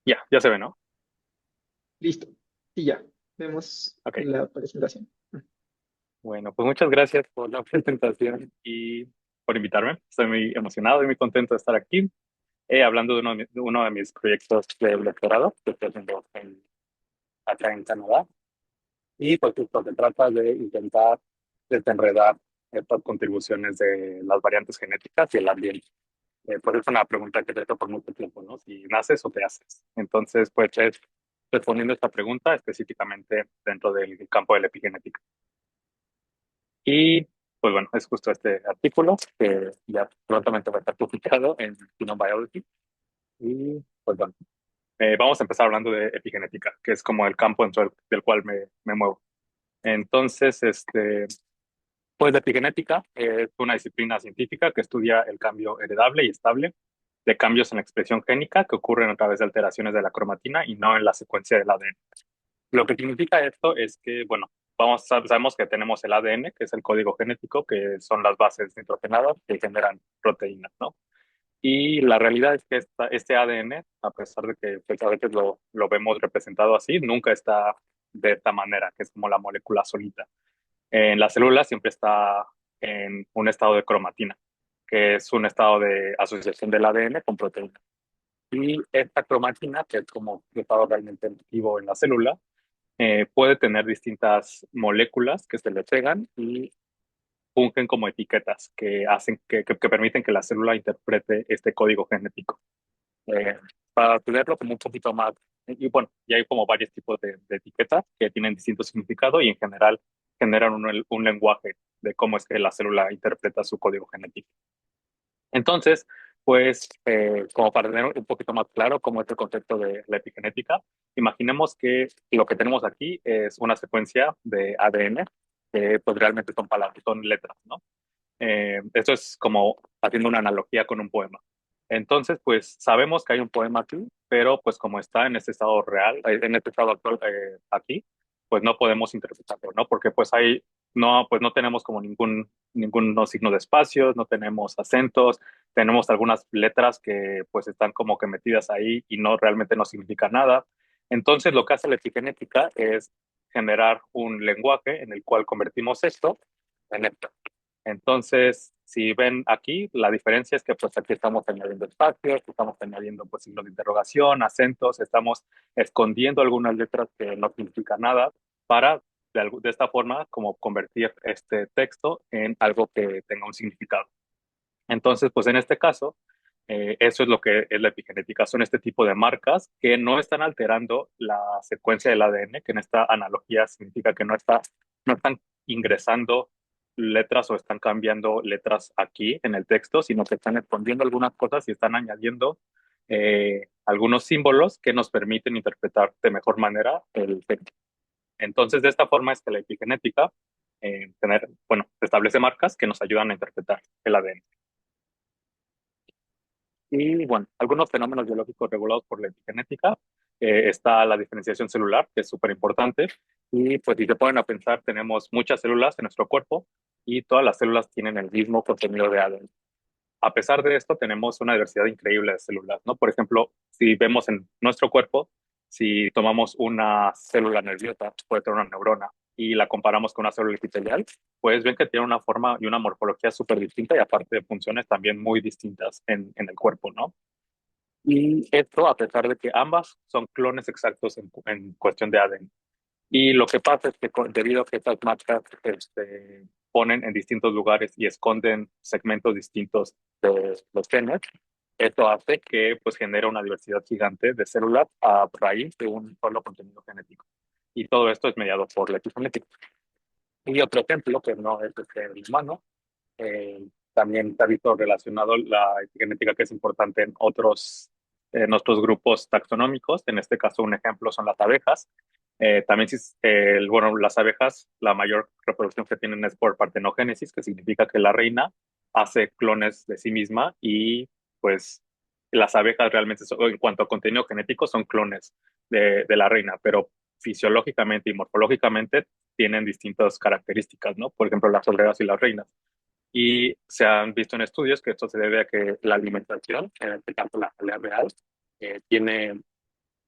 Ya se ve, ¿no? Listo. Y ya, vemos Ok. la presentación. Bueno, pues muchas gracias por la presentación y por invitarme. Estoy muy emocionado y muy contento de estar aquí, hablando de uno de mis proyectos de doctorado que estoy haciendo acá en Canadá. Y pues justo se trata de intentar desenredar estas contribuciones de las variantes genéticas y el ambiente. Pues es una pregunta que te he hecho por mucho tiempo, ¿no? Si naces o te haces. Entonces, pues es respondiendo esta pregunta específicamente dentro del campo de la epigenética. Y pues bueno, es justo este artículo que ya prontamente va a estar publicado en Genome Biology. Y pues bueno, vamos a empezar hablando de epigenética, que es como el campo dentro del cual me muevo. Entonces, pues la epigenética es una disciplina científica que estudia el cambio heredable y estable de cambios en la expresión génica que ocurren a través de alteraciones de la cromatina y no en la secuencia del ADN. Lo que significa esto es que, bueno, sabemos que tenemos el ADN, que es el código genético, que son las bases nitrogenadas que generan proteínas, ¿no? Y la realidad es que este ADN, a pesar de que pues, a veces lo vemos representado así, nunca está de esta manera, que es como la molécula solita. En la célula siempre está en un estado de cromatina, que es un estado de asociación del ADN con proteínas. Y esta cromatina, que es como el estado realmente activo en la célula, puede tener distintas moléculas que se le pegan y fungen como etiquetas que hacen que permiten que la célula interprete este código genético. Eh, para tenerlo como un poquito más, y bueno, y hay como varios tipos de etiquetas que tienen distintos significados y en general generan un lenguaje de cómo es que la célula interpreta su código genético. Entonces, pues, como para tener un poquito más claro cómo es el concepto de la epigenética, imaginemos que lo que tenemos aquí es una secuencia de ADN, que pues realmente son palabras, son letras, ¿no? Esto es como haciendo una analogía con un poema. Entonces, pues sabemos que hay un poema aquí, pero pues como está en este estado real, en este estado actual aquí, pues no podemos interpretarlo, ¿no? Porque pues pues no tenemos como ningún no, signo de espacios, no tenemos acentos, tenemos algunas letras que pues están como que metidas ahí y no realmente no significan nada. Entonces, lo que hace la epigenética es generar un lenguaje en el cual convertimos esto en esto. Entonces, si ven aquí, la diferencia es que pues aquí estamos añadiendo espacios, estamos añadiendo pues signos de interrogación, acentos, estamos escondiendo algunas letras que no significan nada para de esta forma como convertir este texto en algo que tenga un significado. Entonces, pues en este caso, eso es lo que es la epigenética. Son este tipo de marcas que no están alterando la secuencia del ADN, que en esta analogía significa que no están ingresando letras o están cambiando letras aquí en el texto, sino que están escondiendo algunas cosas y están añadiendo algunos símbolos que nos permiten interpretar de mejor manera el texto. Entonces, de esta forma es que la epigenética bueno, establece marcas que nos ayudan a interpretar el ADN. Y bueno, algunos fenómenos biológicos regulados por la epigenética. Está la diferenciación celular, que es súper importante. Y pues si se ponen a pensar, tenemos muchas células en nuestro cuerpo y todas las células tienen el mismo contenido de ADN. A pesar de esto, tenemos una diversidad increíble de células, ¿no? Por ejemplo, si vemos en nuestro cuerpo, si tomamos una célula nerviosa, puede ser una neurona, y la comparamos con una célula epitelial, pues ven que tiene una forma y una morfología súper distinta y aparte de funciones también muy distintas en el cuerpo, ¿no? Y esto a pesar de que ambas son clones exactos en cuestión de ADN. Y lo que pasa es que debido a que estas marcas ponen en distintos lugares y esconden segmentos distintos de los genes, esto hace que pues genere una diversidad gigante de células a raíz de un solo contenido genético. Y todo esto es mediado por la epigenética. Y otro ejemplo, que no es el humano, también se ha visto relacionado la epigenética que es importante en otros grupos taxonómicos. En este caso, un ejemplo son las abejas. También, bueno, las abejas, la mayor reproducción que tienen es por partenogénesis, que significa que la reina hace clones de sí misma y pues las abejas realmente, en cuanto a contenido genético, son clones de la reina, pero fisiológicamente y morfológicamente tienen distintas características, ¿no? Por ejemplo, las obreras y las reinas. Y se han visto en estudios que esto se debe a que la alimentación, en este caso la jalea real, tiene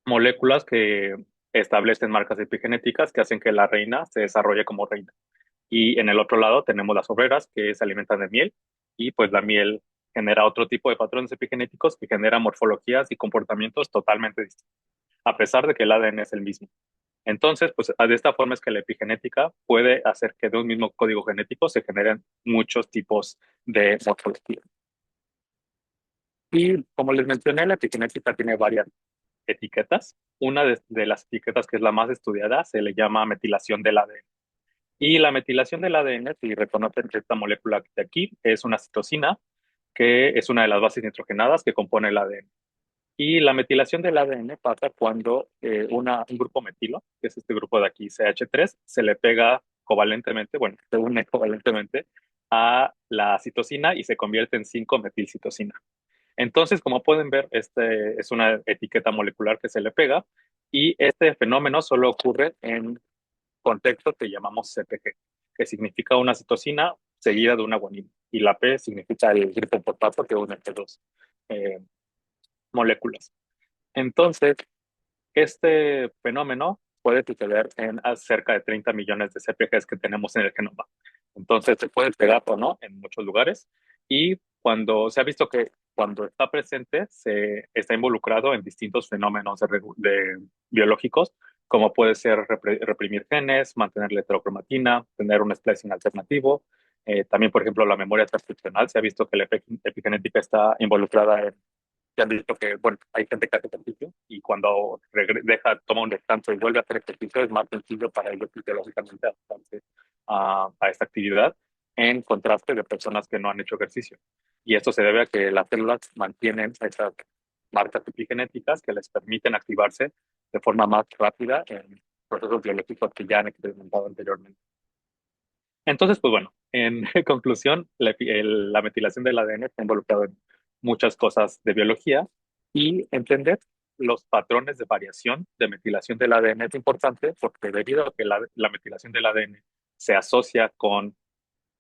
moléculas que establecen marcas epigenéticas que hacen que la reina se desarrolle como reina. Y en el otro lado tenemos las obreras que se alimentan de miel y pues la miel genera otro tipo de patrones epigenéticos que generan morfologías y comportamientos totalmente distintos, a pesar de que el ADN es el mismo. Entonces, pues de esta forma es que la epigenética puede hacer que de un mismo código genético se generen muchos tipos de morfología. Y como les mencioné, la epigenética tiene varias etiquetas. Una de las etiquetas que es la más estudiada se le llama metilación del ADN. Y la metilación del ADN, si reconocen que esta molécula de aquí es una citosina, que es una de las bases nitrogenadas que compone el ADN. Y la metilación del ADN pasa cuando un grupo metilo, que es este grupo de aquí, CH3, se le pega covalentemente, bueno, se une covalentemente a la citosina y se convierte en 5-metilcitosina. Entonces, como pueden ver, este es una etiqueta molecular que se le pega y este fenómeno solo ocurre en contextos que llamamos CPG, que significa una citosina seguida de una guanina y la P significa el grupo fosfato que une estas dos eh, moléculas. Entonces, este fenómeno puede suceder en cerca de 30 millones de CPGs que tenemos en el genoma. Entonces, se puede pegar o no en muchos lugares y cuando se ha visto que cuando está presente se está involucrado en distintos fenómenos biológicos, como puede ser reprimir genes, mantener la heterocromatina, tener un splicing alternativo. También, por ejemplo, la memoria transcripcional. Se ha visto que la epigenética está involucrada en ya han visto que, bueno, hay gente que hace ejercicio y cuando toma un descanso y vuelve a hacer ejercicio, es más sencillo para ellos fisiológicamente adaptarse a esta actividad en contraste de personas que no han hecho ejercicio. Y esto se debe a que las células mantienen esas marcas epigenéticas que les permiten activarse de forma más rápida en procesos biológicos que ya han experimentado anteriormente. Entonces, pues bueno, en conclusión, la metilación del ADN está involucrado en muchas cosas de biología y entender los patrones de variación de metilación del ADN es importante porque debido a que la metilación del ADN se asocia con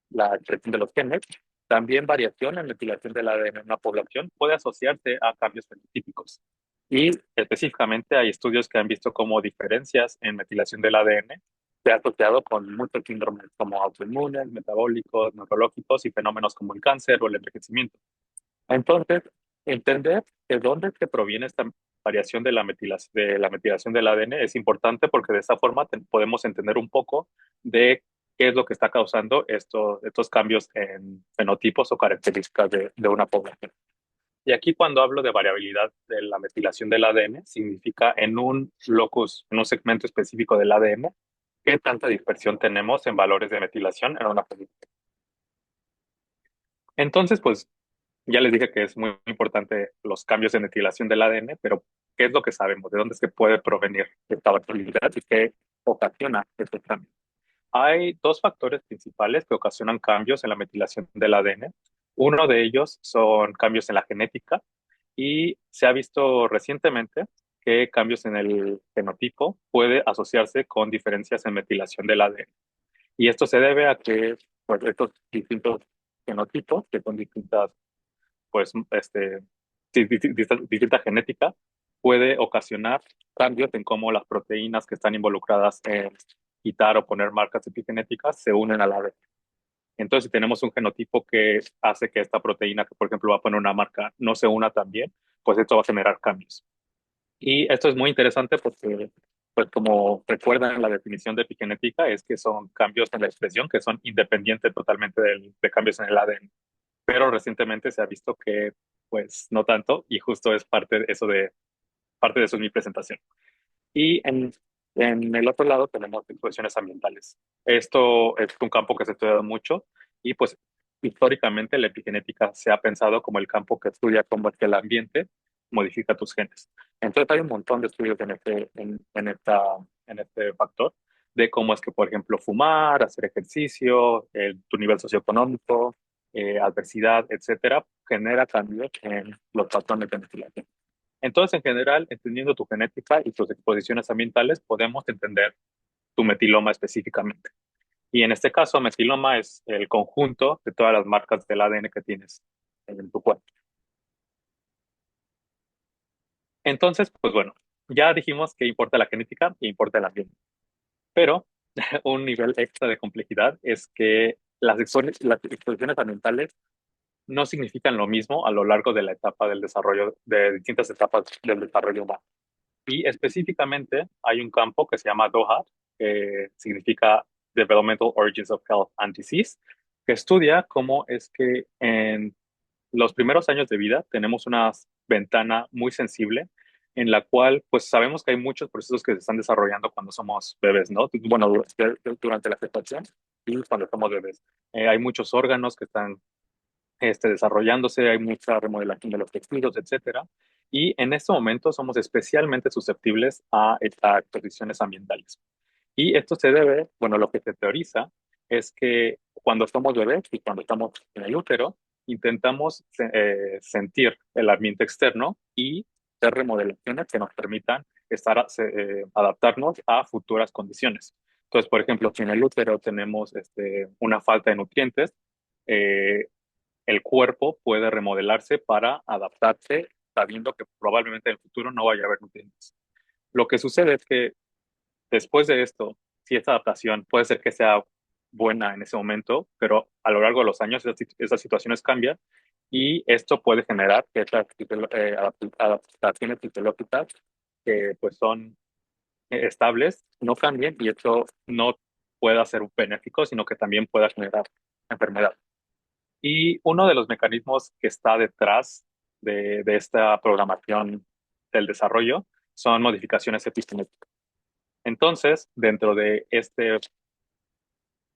la expresión de los genes, también variación en metilación del ADN en una población puede asociarse a cambios fenotípicos. Y específicamente hay estudios que han visto cómo diferencias en metilación del ADN se ha asociado con muchos síndromes como autoinmunes, metabólicos, neurológicos y fenómenos como el cáncer o el envejecimiento. Entonces, entender de dónde es que proviene esta variación de la metilación del ADN es importante porque de esta forma podemos entender un poco de qué es lo que está causando estos cambios en fenotipos o características de una población. Y aquí cuando hablo de variabilidad de la metilación del ADN, significa en un locus, en un segmento específico del ADN, qué tanta dispersión tenemos en valores de metilación en una población. Entonces, pues ya les dije que es muy importante los cambios de metilación del ADN, pero ¿qué es lo que sabemos? ¿De dónde es que puede provenir esta variabilidad y qué ocasiona estos cambios? Hay dos factores principales que ocasionan cambios en la metilación del ADN. Uno de ellos son cambios en la genética y se ha visto recientemente que cambios en el fenotipo puede asociarse con diferencias en metilación del ADN. Y esto se debe a que pues, estos distintos fenotipos, que son distintas pues, distinta genética puede ocasionar cambios en cómo las proteínas que están involucradas en quitar o poner marcas epigenéticas se unen a la vez. Entonces, si tenemos un genotipo que hace que esta proteína, que por ejemplo va a poner una marca, no se una también, pues esto va a generar cambios. Y esto es muy interesante porque, pues como recuerdan la definición de epigenética, es que son cambios en la expresión que son independientes totalmente de cambios en el ADN, pero recientemente se ha visto que pues no tanto y justo es parte de eso es mi presentación. Y en el otro lado tenemos exposiciones ambientales. Esto es un campo que se ha estudiado mucho y pues históricamente la epigenética se ha pensado como el campo que estudia cómo es que el ambiente modifica tus genes. Entonces hay un montón de estudios en este factor de cómo es que, por ejemplo, fumar, hacer ejercicio, tu nivel socioeconómico, adversidad, etcétera, genera cambios en los patrones de metilación. Entonces, en general, entendiendo tu genética y tus exposiciones ambientales, podemos entender tu metiloma específicamente. Y en este caso, metiloma es el conjunto de todas las marcas del ADN que tienes en tu cuerpo. Entonces, pues bueno, ya dijimos que importa la genética y importa el ambiente, pero un nivel extra de complejidad es que las exposiciones ambientales no significan lo mismo a lo largo de la etapa del desarrollo, de distintas etapas del desarrollo humano. Y específicamente hay un campo que se llama DOHA, que significa Developmental Origins of Health and Disease, que estudia cómo es que en los primeros años de vida tenemos una ventana muy sensible en la cual pues sabemos que hay muchos procesos que se están desarrollando cuando somos bebés, ¿no? Bueno, durante la gestación y cuando somos bebés. Hay muchos órganos que están desarrollándose, hay mucha remodelación de los tejidos, etcétera. Y en este momento somos especialmente susceptibles a estas exposiciones ambientales. Y esto se debe, bueno, lo que se teoriza es que cuando somos bebés y cuando estamos en el útero, intentamos sentir el ambiente externo y hacer remodelaciones que nos permitan adaptarnos a futuras condiciones. Entonces, por ejemplo, si en el útero tenemos una falta de nutrientes, eh, el cuerpo puede remodelarse para adaptarse, sabiendo que probablemente en el futuro no vaya a haber nutrientes. Lo que sucede es que después de esto, si esta adaptación puede ser que sea buena en ese momento, pero a lo largo de los años esas situaciones cambian y esto puede generar que estas adaptaciones fisiológicas que pues son estables no cambien y esto no pueda ser benéfico, sino que también pueda generar enfermedad. Y uno de los mecanismos que está detrás de esta programación del desarrollo son modificaciones epigenéticas. Entonces, dentro de este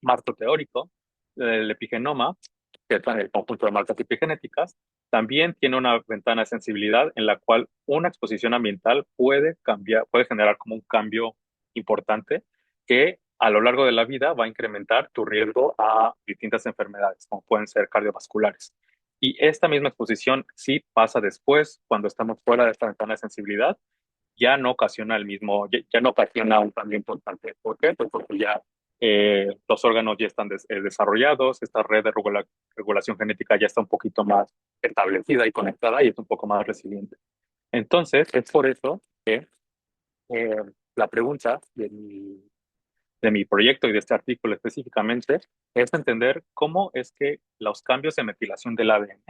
marco teórico, el epigenoma, que es el conjunto de marcas epigenéticas, también tiene una ventana de sensibilidad en la cual una exposición ambiental puede cambiar, puede generar como un cambio importante que a lo largo de la vida va a incrementar tu riesgo a distintas enfermedades, como pueden ser cardiovasculares. Y esta misma exposición sí pasa después, cuando estamos fuera de esta ventana de sensibilidad, ya no ocasiona ya no ocasiona un cambio importante. ¿Por qué? Pues porque ya los órganos ya están desarrollados, esta red de regulación genética ya está un poquito más establecida y conectada y es un poco más resiliente. Entonces, es por eso que eh, la pregunta de mi proyecto y de este artículo específicamente es entender cómo es que los cambios de metilación del ADN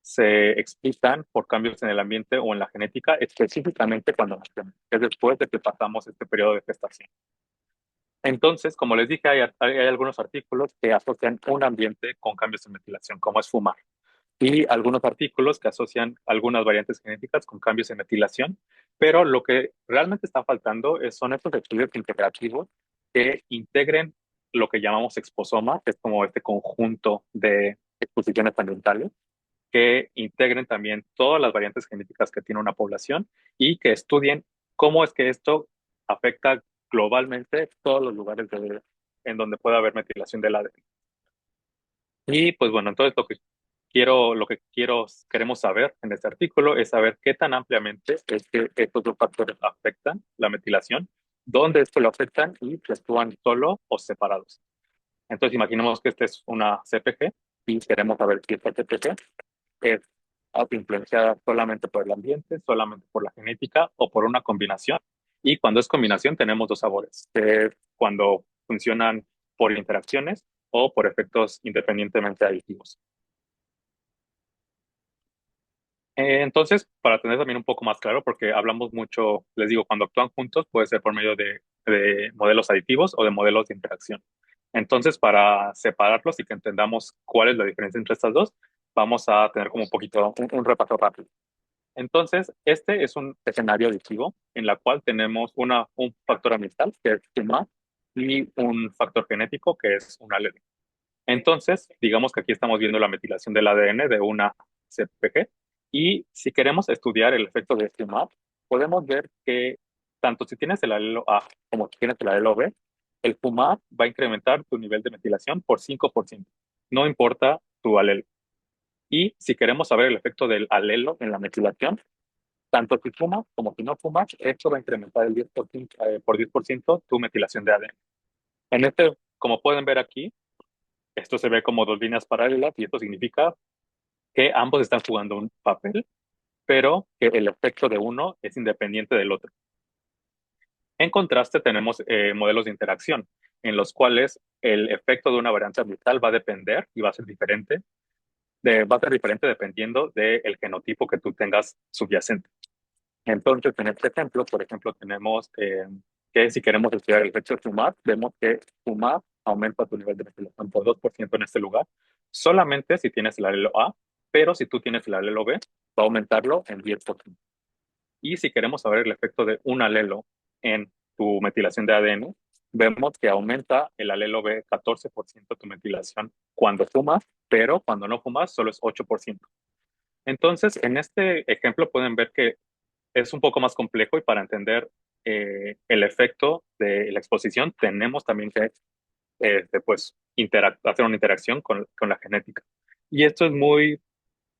se explican por cambios en el ambiente o en la genética, específicamente cuando nacemos, es después de que pasamos este periodo de gestación. Entonces, como les dije, hay algunos artículos que asocian un ambiente con cambios en metilación, como es fumar, y algunos artículos que asocian algunas variantes genéticas con cambios en metilación, pero lo que realmente está faltando son estos estudios integrativos que integren lo que llamamos exposoma, que es como este conjunto de exposiciones ambientales, que integren también todas las variantes genéticas que tiene una población y que estudien cómo es que esto afecta globalmente todos los lugares en donde pueda haber metilación del ADN. Y pues bueno, entonces queremos saber en este artículo es saber qué tan ampliamente es que estos dos factores afectan la metilación, dónde esto lo afectan y si actúan solo o separados. Entonces imaginemos que esta es una CPG y queremos saber si esta CPG es influenciada solamente por el ambiente, solamente por la genética o por una combinación. Y cuando es combinación tenemos dos sabores, que es cuando funcionan por interacciones o por efectos independientemente aditivos. Entonces, para tener también un poco más claro, porque hablamos mucho, les digo, cuando actúan juntos puede ser por medio de modelos aditivos o de modelos de interacción. Entonces, para separarlos y que entendamos cuál es la diferencia entre estas dos, vamos a tener como un poquito un repaso rápido. Entonces, este es un escenario aditivo en la cual tenemos un factor ambiental, que es TUMA, y un factor genético, que es un alelo. Entonces, digamos que aquí estamos viendo la metilación del ADN de una CPG, y si queremos estudiar el efecto de TUMA, podemos ver que tanto si tienes el alelo A como si tienes el alelo B, el FUMAP va a incrementar tu nivel de metilación por 5%. No importa tu alelo. Y si queremos saber el efecto del alelo en la metilación, tanto si fumas como si no fumas, esto va a incrementar el 10%, por 10% tu metilación de ADN. Como pueden ver aquí, esto se ve como dos líneas paralelas y esto significa que ambos están jugando un papel, pero que el efecto de uno es independiente del otro. En contraste, tenemos modelos de interacción, en los cuales el efecto de una variante ambiental va a depender y va a ser diferente, va a ser diferente dependiendo del genotipo que tú tengas subyacente. Entonces, en este ejemplo, por ejemplo, tenemos que si queremos estudiar el efecto de fumar, vemos que fumar aumenta tu nivel de ventilación por 2% en este lugar, solamente si tienes el alelo A, pero si tú tienes el alelo B, va a aumentarlo en 10%. Y si queremos saber el efecto de un alelo en tu metilación de ADN, vemos que aumenta el alelo B 14% tu metilación cuando fumas, pero cuando no fumas solo es 8%. Entonces, en este ejemplo pueden ver que es un poco más complejo y para entender el efecto de la exposición tenemos también que pues, hacer una interacción con la genética. Y esto es muy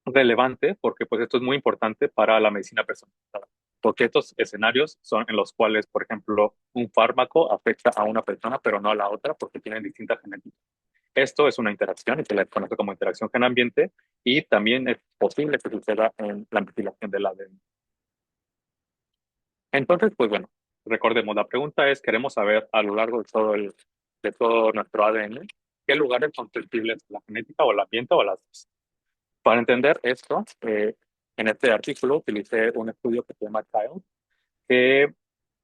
relevante porque pues esto es muy importante para la medicina personalizada, porque estos escenarios son en los cuales, por ejemplo, un fármaco afecta a una persona pero no a la otra porque tienen distintas genéticas. Esto es una interacción y se le conoce como interacción gen-ambiente y también es posible que suceda en la metilación del ADN. Entonces, pues bueno, recordemos, la pregunta es, queremos saber a lo largo de todo nuestro ADN, qué lugares son sensibles a la genética o al ambiente o a las dos. Para entender esto, en este artículo utilicé un estudio que se llama Child, que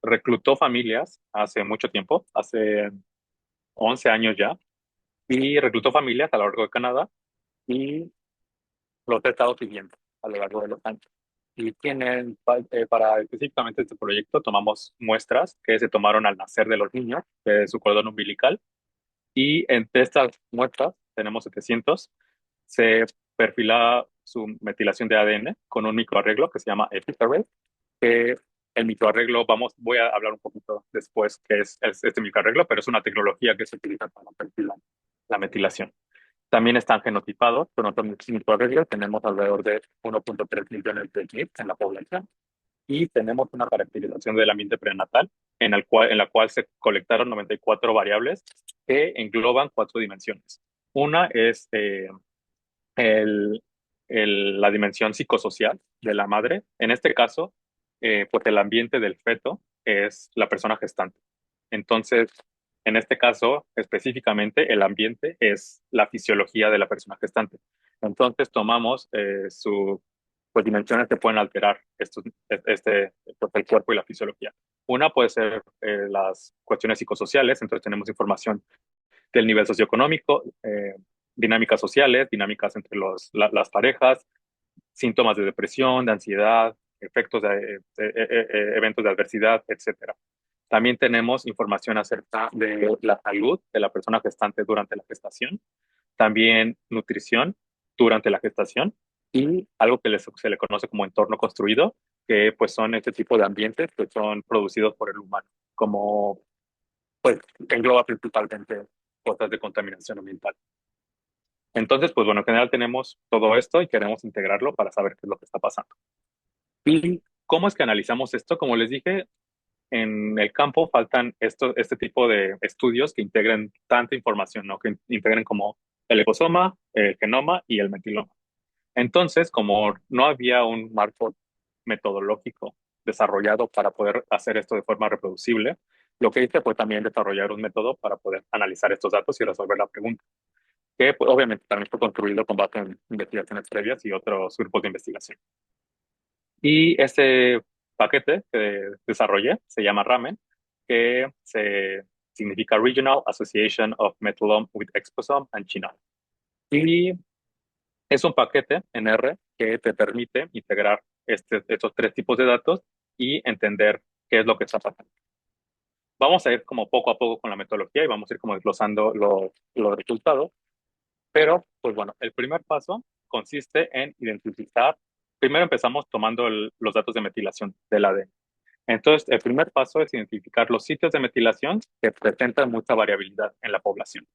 reclutó familias hace mucho tiempo, hace 11 años ya, y reclutó familias a lo largo de Canadá y los he estado siguiendo a lo largo de los años. Y para específicamente este proyecto, tomamos muestras que se tomaron al nacer de los niños, de su cordón umbilical, y entre estas muestras, tenemos 700, se perfila su metilación de ADN con un microarreglo que se llama EpiArray, que el microarreglo, voy a hablar un poquito después qué es este microarreglo, pero es una tecnología que se utiliza para perfilar la metilación. También están genotipados con otros microarreglos, tenemos alrededor de 1.3 millones de NIPs en la población y tenemos una caracterización del ambiente prenatal en la cual se colectaron 94 variables que engloban 4 dimensiones. Una es el, la dimensión psicosocial de la madre. En este caso, pues el ambiente del feto es la persona gestante. Entonces, en este caso, específicamente, el ambiente es la fisiología de la persona gestante. Entonces, tomamos pues dimensiones que pueden alterar pues, el cuerpo y la fisiología. Una puede ser las cuestiones psicosociales, entonces tenemos información del nivel socioeconómico, dinámicas sociales, dinámicas entre las parejas, síntomas de depresión, de ansiedad, efectos de eventos de adversidad, etcétera. También tenemos información acerca de la salud de la persona gestante durante la gestación, también nutrición durante la gestación y algo que se le conoce como entorno construido, que pues son este tipo de ambientes que son producidos por el humano, como pues engloba principalmente cosas de contaminación ambiental. Entonces, pues bueno, en general tenemos todo esto y queremos integrarlo para saber qué es lo que está pasando. ¿Y cómo es que analizamos esto? Como les dije, en el campo faltan este tipo de estudios que integren tanta información, ¿no? Que integren como el ecosoma, el genoma y el metiloma. Entonces, como no había un marco metodológico desarrollado para poder hacer esto de forma reproducible, lo que hice fue también desarrollar un método para poder analizar estos datos y resolver la pregunta, que pues, obviamente también fue construido con base en investigaciones previas y otros grupos de investigación. Y este paquete que desarrollé se llama RAMEN, que significa Regional Association of Metallome with Exposome and Chinal. Y es un paquete en R que te permite integrar estos 3 tipos de datos y entender qué es lo que está pasando. Vamos a ir como poco a poco con la metodología y vamos a ir como desglosando los resultados. Pero, pues bueno, el primer paso consiste en identificar. Primero empezamos tomando los datos de metilación del ADN. Entonces, el primer paso es identificar los sitios de metilación que presentan mucha variabilidad en la población.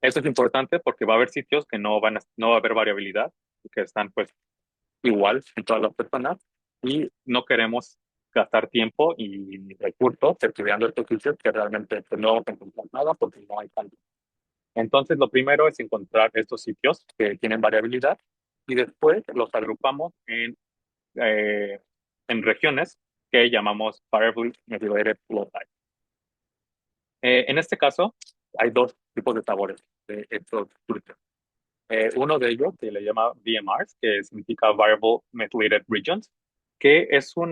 Eso es importante porque va a haber sitios que no va a haber variabilidad, que están pues igual en todas las personas y no queremos gastar tiempo y recursos estudiando estos sitios que realmente pues, no vamos a encontrar nada porque no hay cambio. Entonces, lo primero es encontrar estos sitios que tienen variabilidad y después los agrupamos en regiones que llamamos variably methylated loci. En este caso, hay dos tipos de sabores de estos dulces. Uno de ellos se le llama VMRs, que significa Variable Methylated Regions, que es un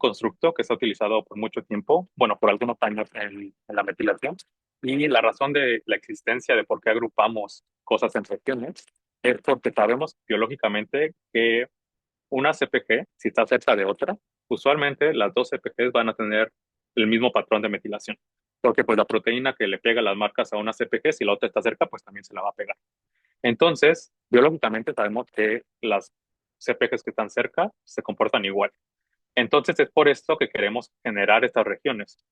constructo que se ha utilizado por mucho tiempo, bueno, por algunos años en la metilación. Y la razón de la existencia de por qué agrupamos cosas en regiones es porque sabemos biológicamente que una CPG, si está cerca de otra, usualmente las dos CPGs van a tener el mismo patrón de metilación. Porque pues la proteína que le pega las marcas a una CPG, si la otra está cerca, pues también se la va a pegar. Entonces, biológicamente sabemos que las CPGs que están cerca se comportan igual. Entonces, es por esto que queremos generar estas regiones,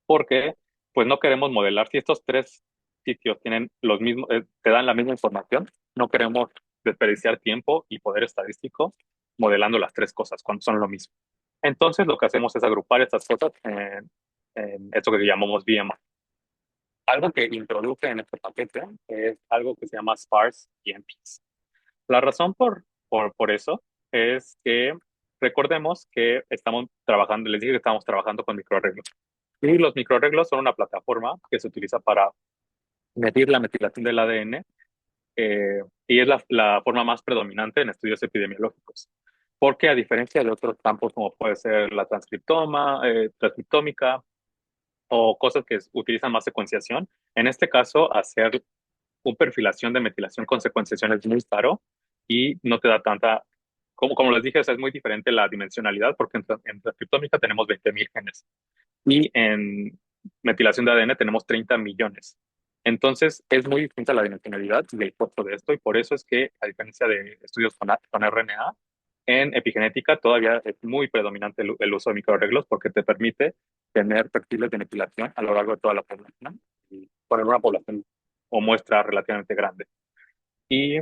porque pues no queremos modelar. Si estos tres sitios tienen los mismos, te dan la misma información, no queremos desperdiciar tiempo y poder estadístico modelando las tres cosas cuando son lo mismo. Entonces, lo que hacemos es agrupar estas cosas en esto que llamamos VMR. Algo que introduce en este paquete es algo que se llama sparse EMPs. La razón por eso es que recordemos que estamos trabajando, les dije que estamos trabajando con microarreglos. Y los microarreglos son una plataforma que se utiliza para medir la metilación del ADN y es la forma más predominante en estudios epidemiológicos. Porque a diferencia de otros campos como puede ser la transcriptómica o cosas que utilizan más secuenciación, en este caso hacer un perfilación de metilación con secuenciación es muy caro y no te da tanta, como les dije, o sea, es muy diferente la dimensionalidad porque en transcriptómica tenemos 20.000 genes y en metilación de ADN tenemos 30 millones. Entonces, es muy distinta la dimensionalidad y el costo de esto, y por eso es que, a diferencia de estudios con RNA, en epigenética todavía es muy predominante el uso de microarreglos porque te permite tener perfiles de metilación a lo largo de toda la población y poner una población o muestra relativamente grande. Y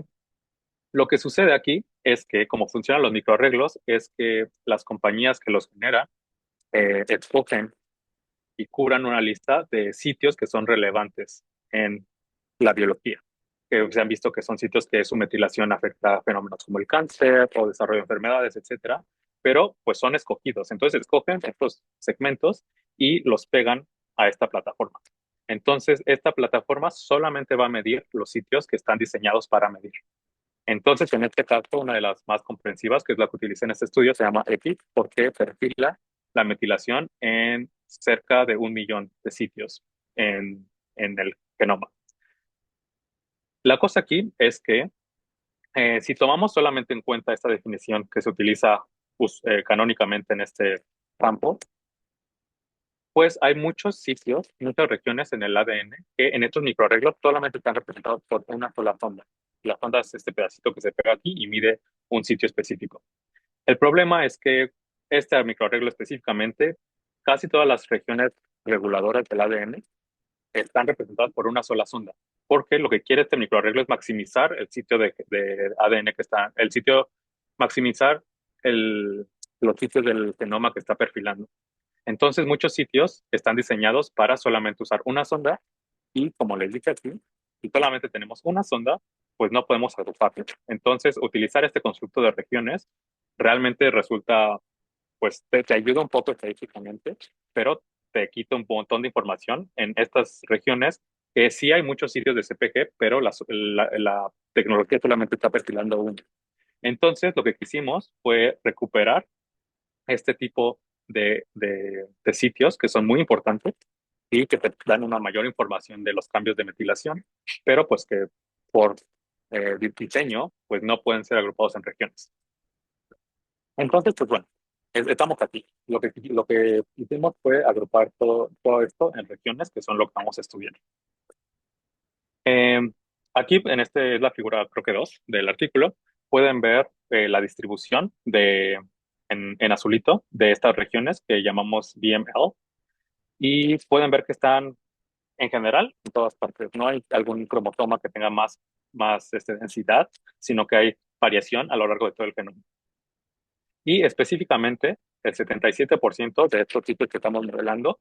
lo que sucede aquí es que, como funcionan los microarreglos, es que las compañías que los generan escogen y curan una lista de sitios que son relevantes en la biología, que se han visto que son sitios que su metilación afecta a fenómenos como el cáncer o desarrollo de enfermedades, etcétera, pero pues son escogidos. Entonces escogen estos segmentos y los pegan a esta plataforma. Entonces, esta plataforma solamente va a medir los sitios que están diseñados para medir. Entonces, en este caso, una de las más comprensivas, que es la que utilicé en este estudio, se llama EPI, porque perfila la metilación en cerca de 1 millón de sitios en el genoma. La cosa aquí es que si tomamos solamente en cuenta esta definición que se utiliza pues, canónicamente en este campo, pues hay muchos sitios, muchas regiones en el ADN que en estos microarreglos solamente están representados por una sola sonda. La sonda es este pedacito que se pega aquí y mide un sitio específico. El problema es que este microarreglo específicamente, casi todas las regiones reguladoras del ADN están representadas por una sola sonda, porque lo que quiere este microarreglo es maximizar el sitio de ADN que está, el sitio, maximizar los sitios del genoma que está perfilando. Entonces, muchos sitios están diseñados para solamente usar una sonda y, como les dije aquí, si solamente tenemos una sonda, pues no podemos agruparlo. Entonces, utilizar este constructo de regiones realmente resulta, pues te ayuda un poco estadísticamente, pero te quita un montón de información en estas regiones que sí hay muchos sitios de CPG, pero la tecnología solamente está perfilando uno. Entonces, lo que quisimos fue recuperar este tipo de sitios que son muy importantes y que te dan una mayor información de los cambios de metilación, pero pues que por diseño pues no pueden ser agrupados en regiones. Entonces, pues bueno, estamos aquí. Lo que hicimos fue agrupar todo esto en regiones que son lo que vamos a estudiar. Eh, Aquí en este es la figura, creo que 2 del artículo, pueden ver la distribución en azulito de estas regiones que llamamos VML y pueden ver que están en general en todas partes. No hay algún cromosoma que tenga más densidad, sino que hay variación a lo largo de todo el genoma. Y específicamente, el 77% de estos sitios que estamos modelando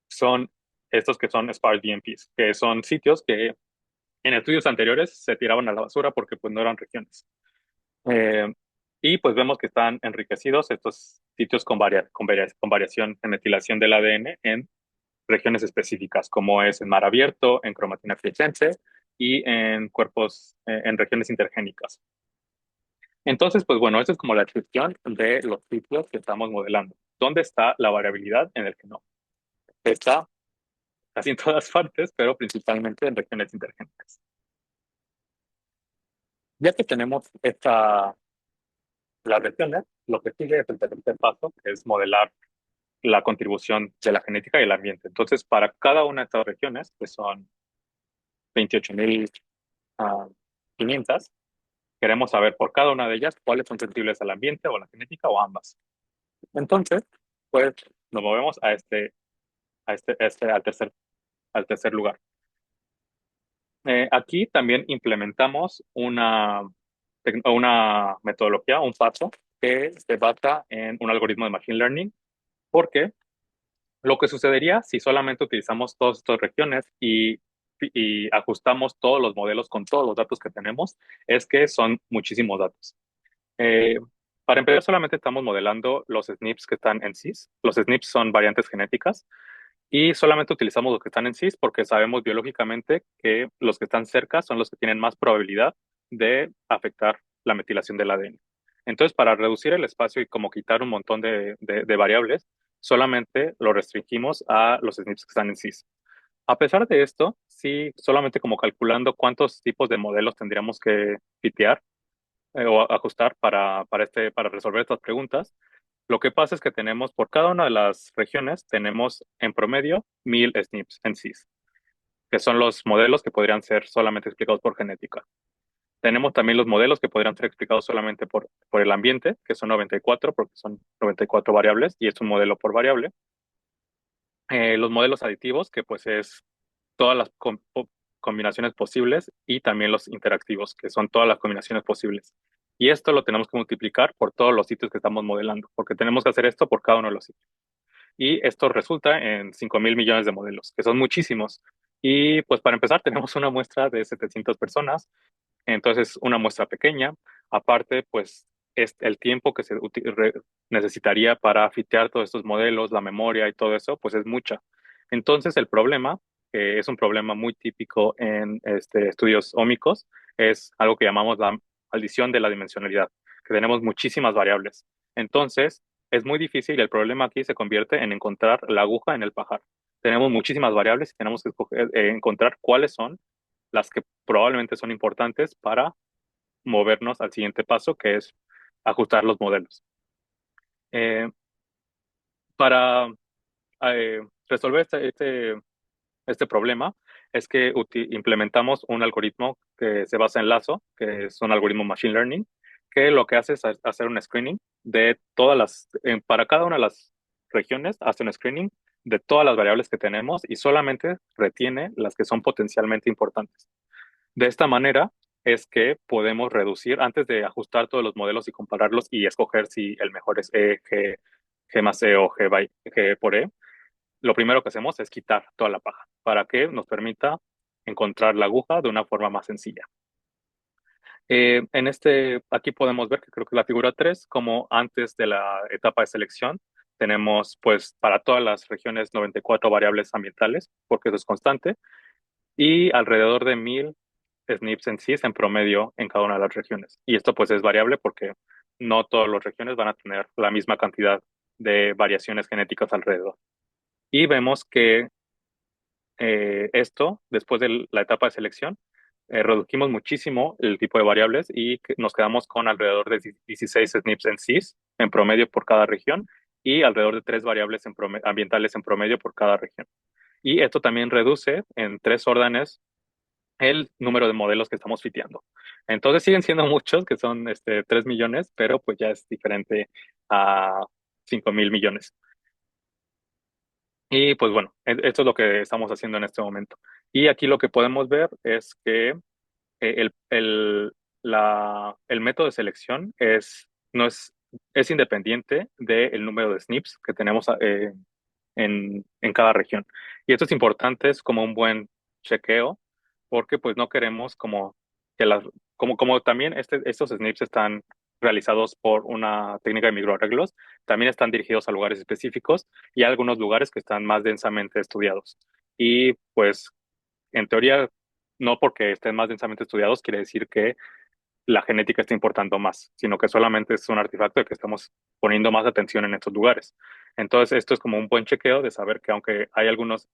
son estos que son sparse DMPs, que son sitios que en estudios anteriores se tiraban a la basura porque pues no eran regiones. Eh, y pues vemos que están enriquecidos estos sitios con variación en metilación del ADN en regiones específicas, como es en mar abierto, en cromatina fluorescente y en cuerpos, en regiones intergénicas. Entonces, pues bueno, esa es como la descripción de los sitios que estamos modelando. ¿Dónde está la variabilidad en el genoma? Está casi en todas partes, pero principalmente en regiones intergénicas. Ya que tenemos las regiones, lo que sigue es el tercer paso, que es modelar la contribución de la genética y el ambiente. Entonces, para cada una de estas regiones, que son 28.500, queremos saber por cada una de ellas cuáles son sensibles al ambiente o a la genética o ambas. Entonces, pues nos movemos al tercer lugar. Aquí también implementamos una metodología, un paso que se basa en un algoritmo de Machine Learning, porque lo que sucedería si solamente utilizamos todas estas regiones y ajustamos todos los modelos con todos los datos que tenemos, es que son muchísimos datos. Eh, para empezar, solamente estamos modelando los SNPs que están en cis. Los SNPs son variantes genéticas y solamente utilizamos los que están en cis porque sabemos biológicamente que los que están cerca son los que tienen más probabilidad de afectar la metilación del ADN. Entonces, para reducir el espacio y como quitar un montón de variables, solamente lo restringimos a los SNPs que están en cis. A pesar de esto, sí, solamente como calculando cuántos tipos de modelos tendríamos que fitear o ajustar para resolver estas preguntas, lo que pasa es que tenemos, por cada una de las regiones, tenemos en promedio 1.000 SNPs en cis, que son los modelos que podrían ser solamente explicados por genética. Tenemos también los modelos que podrían ser explicados solamente por el ambiente, que son 94, porque son 94 variables y es un modelo por variable. Los modelos aditivos, que pues es todas las combinaciones posibles, y también los interactivos, que son todas las combinaciones posibles. Y esto lo tenemos que multiplicar por todos los sitios que estamos modelando, porque tenemos que hacer esto por cada uno de los sitios. Y esto resulta en 5.000 millones de modelos, que son muchísimos. Y pues para empezar, tenemos una muestra de 700 personas, entonces una muestra pequeña. Aparte, pues es el tiempo que necesitaría para fitear todos estos modelos, la memoria y todo eso, pues es mucha. Entonces el problema, que es un problema muy típico en estudios ómicos, es algo que llamamos la maldición de la dimensionalidad, que tenemos muchísimas variables. Entonces es muy difícil y el problema aquí se convierte en encontrar la aguja en el pajar. Tenemos muchísimas variables y tenemos que encontrar cuáles son las que probablemente son importantes para movernos al siguiente paso, que es ajustar los modelos. Eh, para resolver este problema es que implementamos un algoritmo que se basa en Lazo, que es un algoritmo Machine Learning, que lo que hace es hacer un screening de para cada una de las regiones, hace un screening de todas las variables que tenemos y solamente retiene las que son potencialmente importantes. De esta manera es que podemos reducir, antes de ajustar todos los modelos y compararlos y escoger si el mejor es E, G más E o G por E, lo primero que hacemos es quitar toda la paja para que nos permita encontrar la aguja de una forma más sencilla. Aquí podemos ver que creo que la figura 3, como antes de la etapa de selección, tenemos pues para todas las regiones 94 variables ambientales, porque eso es constante, y alrededor de 1.000 SNPs en sí en promedio en cada una de las regiones. Y esto pues es variable porque no todas las regiones van a tener la misma cantidad de variaciones genéticas alrededor. Y vemos que esto, después de la etapa de selección, redujimos muchísimo el tipo de variables y nos quedamos con alrededor de 16 SNPs en cis en promedio por cada región y alrededor de 3 variables ambientales en promedio por cada región. Y esto también reduce en 3 órdenes el número de modelos que estamos fiteando. Entonces siguen siendo muchos, que son 3 millones, pero pues ya es diferente a 5.000 millones. Y pues bueno, esto es lo que estamos haciendo en este momento. Y aquí lo que podemos ver es que el método de selección no es independiente del número de SNPs que tenemos en cada región. Y esto es importante, es como un buen chequeo, porque pues no queremos como que como también estos SNPs están realizados por una técnica de microarreglos también están dirigidos a lugares específicos y hay algunos lugares que están más densamente estudiados. Y pues en teoría, no porque estén más densamente estudiados quiere decir que la genética está importando más, sino que solamente es un artefacto de que estamos poniendo más atención en estos lugares. Entonces, esto es como un buen chequeo de saber que aunque hay algunos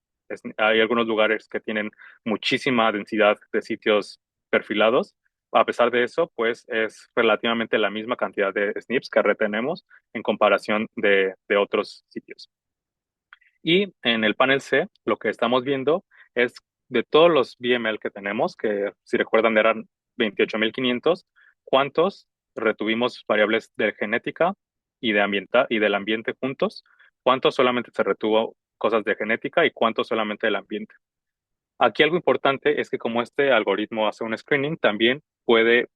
lugares que tienen muchísima densidad de sitios perfilados, a pesar de eso, pues es relativamente la misma cantidad de SNPs que retenemos en comparación de otros sitios. Y en el panel C, lo que estamos viendo es de todos los VML que tenemos, que si recuerdan eran 28.500, ¿cuántos retuvimos variables de genética y y del ambiente juntos? ¿Cuántos solamente se retuvo cosas de genética y cuántos solamente del ambiente? Aquí algo importante es que como este algoritmo hace un screening, también puede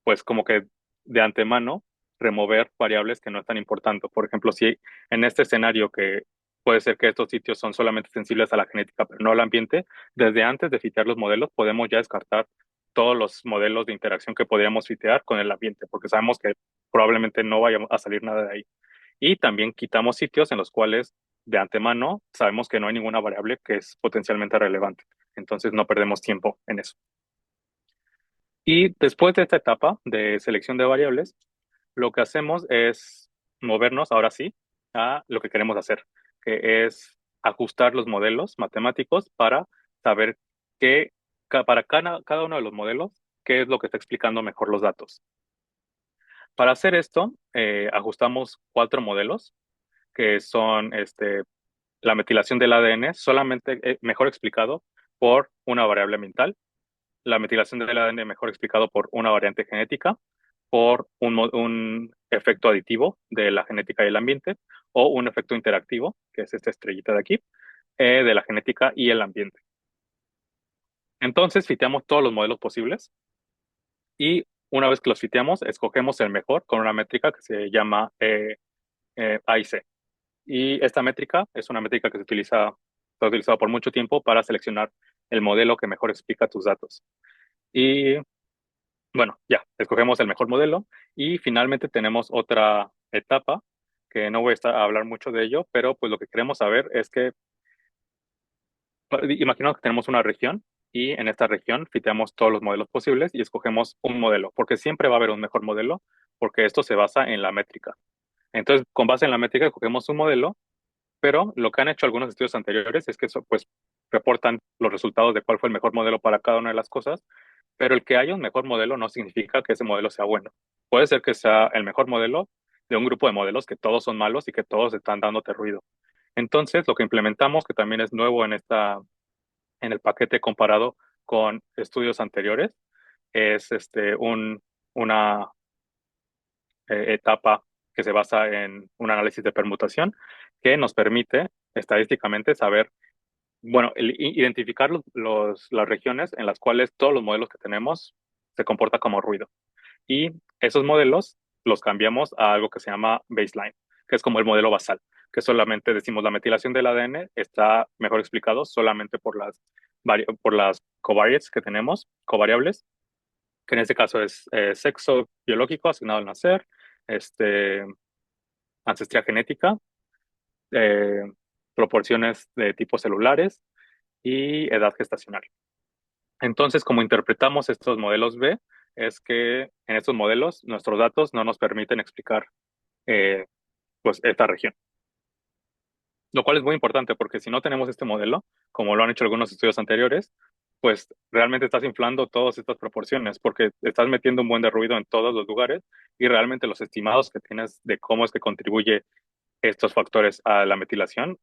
pues como que de antemano remover variables que no están importando. Por ejemplo, si en este escenario que puede ser que estos sitios son solamente sensibles a la genética, pero no al ambiente, desde antes de fitear los modelos podemos ya descartar todos los modelos de interacción que podríamos fitear con el ambiente, porque sabemos que probablemente no vaya a salir nada de ahí. Y también quitamos sitios en los cuales de antemano sabemos que no hay ninguna variable que es potencialmente relevante. Entonces no perdemos tiempo en eso. Y después de esta etapa de selección de variables, lo que hacemos es movernos ahora sí a lo que queremos hacer, que es ajustar los modelos matemáticos para saber para cada uno de los modelos, qué es lo que está explicando mejor los datos. Para hacer esto, ajustamos 4 modelos, que son la metilación del ADN, solamente mejor explicado por una variable ambiental, la metilación del ADN mejor explicado por una variante genética, por un efecto aditivo de la genética y el ambiente, o un efecto interactivo, que es esta estrellita de aquí, de la genética y el ambiente. Entonces, fiteamos todos los modelos posibles y una vez que los fiteamos, escogemos el mejor con una métrica que se llama AIC. Y esta métrica es una métrica que se ha utilizado por mucho tiempo para seleccionar el modelo que mejor explica tus datos. Y bueno, ya, escogemos el mejor modelo y finalmente tenemos otra etapa que no voy a hablar mucho de ello, pero pues lo que queremos saber es que, imaginamos que tenemos una región y en esta región fiteamos todos los modelos posibles y escogemos un modelo, porque siempre va a haber un mejor modelo, porque esto se basa en la métrica. Entonces, con base en la métrica, escogemos un modelo, pero lo que han hecho algunos estudios anteriores es que eso, pues, reportan los resultados de cuál fue el mejor modelo para cada una de las cosas, pero el que haya un mejor modelo no significa que ese modelo sea bueno. Puede ser que sea el mejor modelo de un grupo de modelos que todos son malos y que todos están dándote ruido. Entonces, lo que implementamos, que también es nuevo en el paquete comparado con estudios anteriores, es una etapa que se basa en un análisis de permutación que nos permite estadísticamente saber, bueno, identificar las regiones en las cuales todos los modelos que tenemos se comporta como ruido. Y esos modelos los cambiamos a algo que se llama baseline, que es como el modelo basal, que solamente decimos la metilación del ADN está mejor explicado solamente por las covariates que tenemos, covariables, que en este caso es sexo biológico asignado al nacer, este, ancestría genética, eh, proporciones de tipos celulares y edad gestacional. Entonces, como interpretamos estos modelos B, es que en estos modelos nuestros datos no nos permiten explicar eh, pues esta región. Lo cual es muy importante porque si no tenemos este modelo, como lo han hecho algunos estudios anteriores, pues realmente estás inflando todas estas proporciones porque estás metiendo un buen de ruido en todos los lugares y realmente los estimados que tienes de cómo es que contribuye estos factores a la metilación,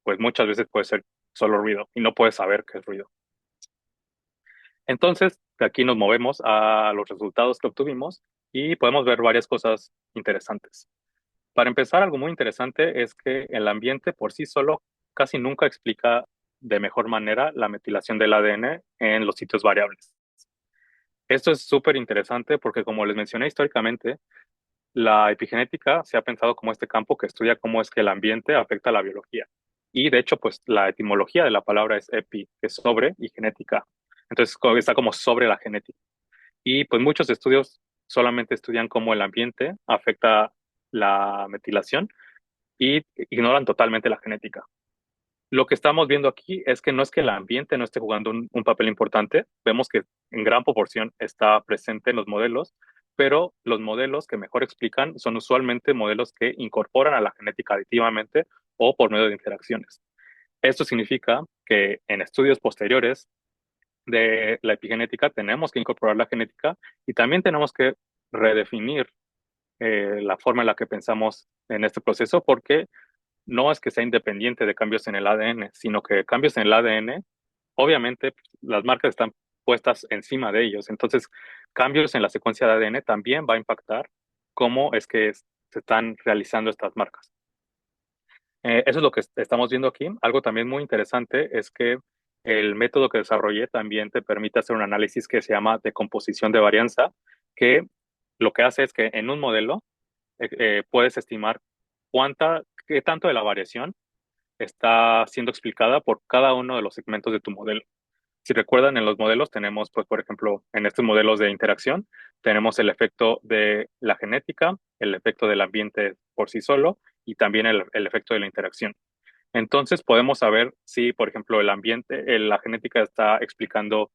pues muchas veces puede ser solo ruido y no puedes saber qué es ruido. Entonces, de aquí nos movemos a los resultados que obtuvimos y podemos ver varias cosas interesantes. Para empezar, algo muy interesante es que el ambiente por sí solo casi nunca explica de mejor manera la metilación del ADN en los sitios variables. Esto es súper interesante porque, como les mencioné históricamente, la epigenética se ha pensado como este campo que estudia cómo es que el ambiente afecta a la biología. Y de hecho, pues la etimología de la palabra es epi, que es sobre, y genética. Entonces está como sobre la genética. Y pues muchos estudios solamente estudian cómo el ambiente afecta la metilación y ignoran totalmente la genética. Lo que estamos viendo aquí es que no es que el ambiente no esté jugando un papel importante, vemos que en gran proporción está presente en los modelos, pero los modelos que mejor explican son usualmente modelos que incorporan a la genética aditivamente o por medio de interacciones. Esto significa que en estudios posteriores de la epigenética tenemos que incorporar la genética y también tenemos que redefinir la forma en la que pensamos en este proceso porque no es que sea independiente de cambios en el ADN, sino que cambios en el ADN, obviamente las marcas están puestas encima de ellos. Entonces, cambios en la secuencia de ADN también va a impactar cómo es que se están realizando estas marcas. Eso es lo que estamos viendo aquí. Algo también muy interesante es que el método que desarrollé también te permite hacer un análisis que se llama decomposición de varianza, que lo que hace es que en un modelo puedes estimar qué tanto de la variación está siendo explicada por cada uno de los segmentos de tu modelo. Si recuerdan, en los modelos tenemos, pues, por ejemplo, en estos modelos de interacción, tenemos el efecto de la genética, el efecto del ambiente por sí solo y también el efecto de la interacción. Entonces podemos saber si, por ejemplo, el ambiente, la genética está explicando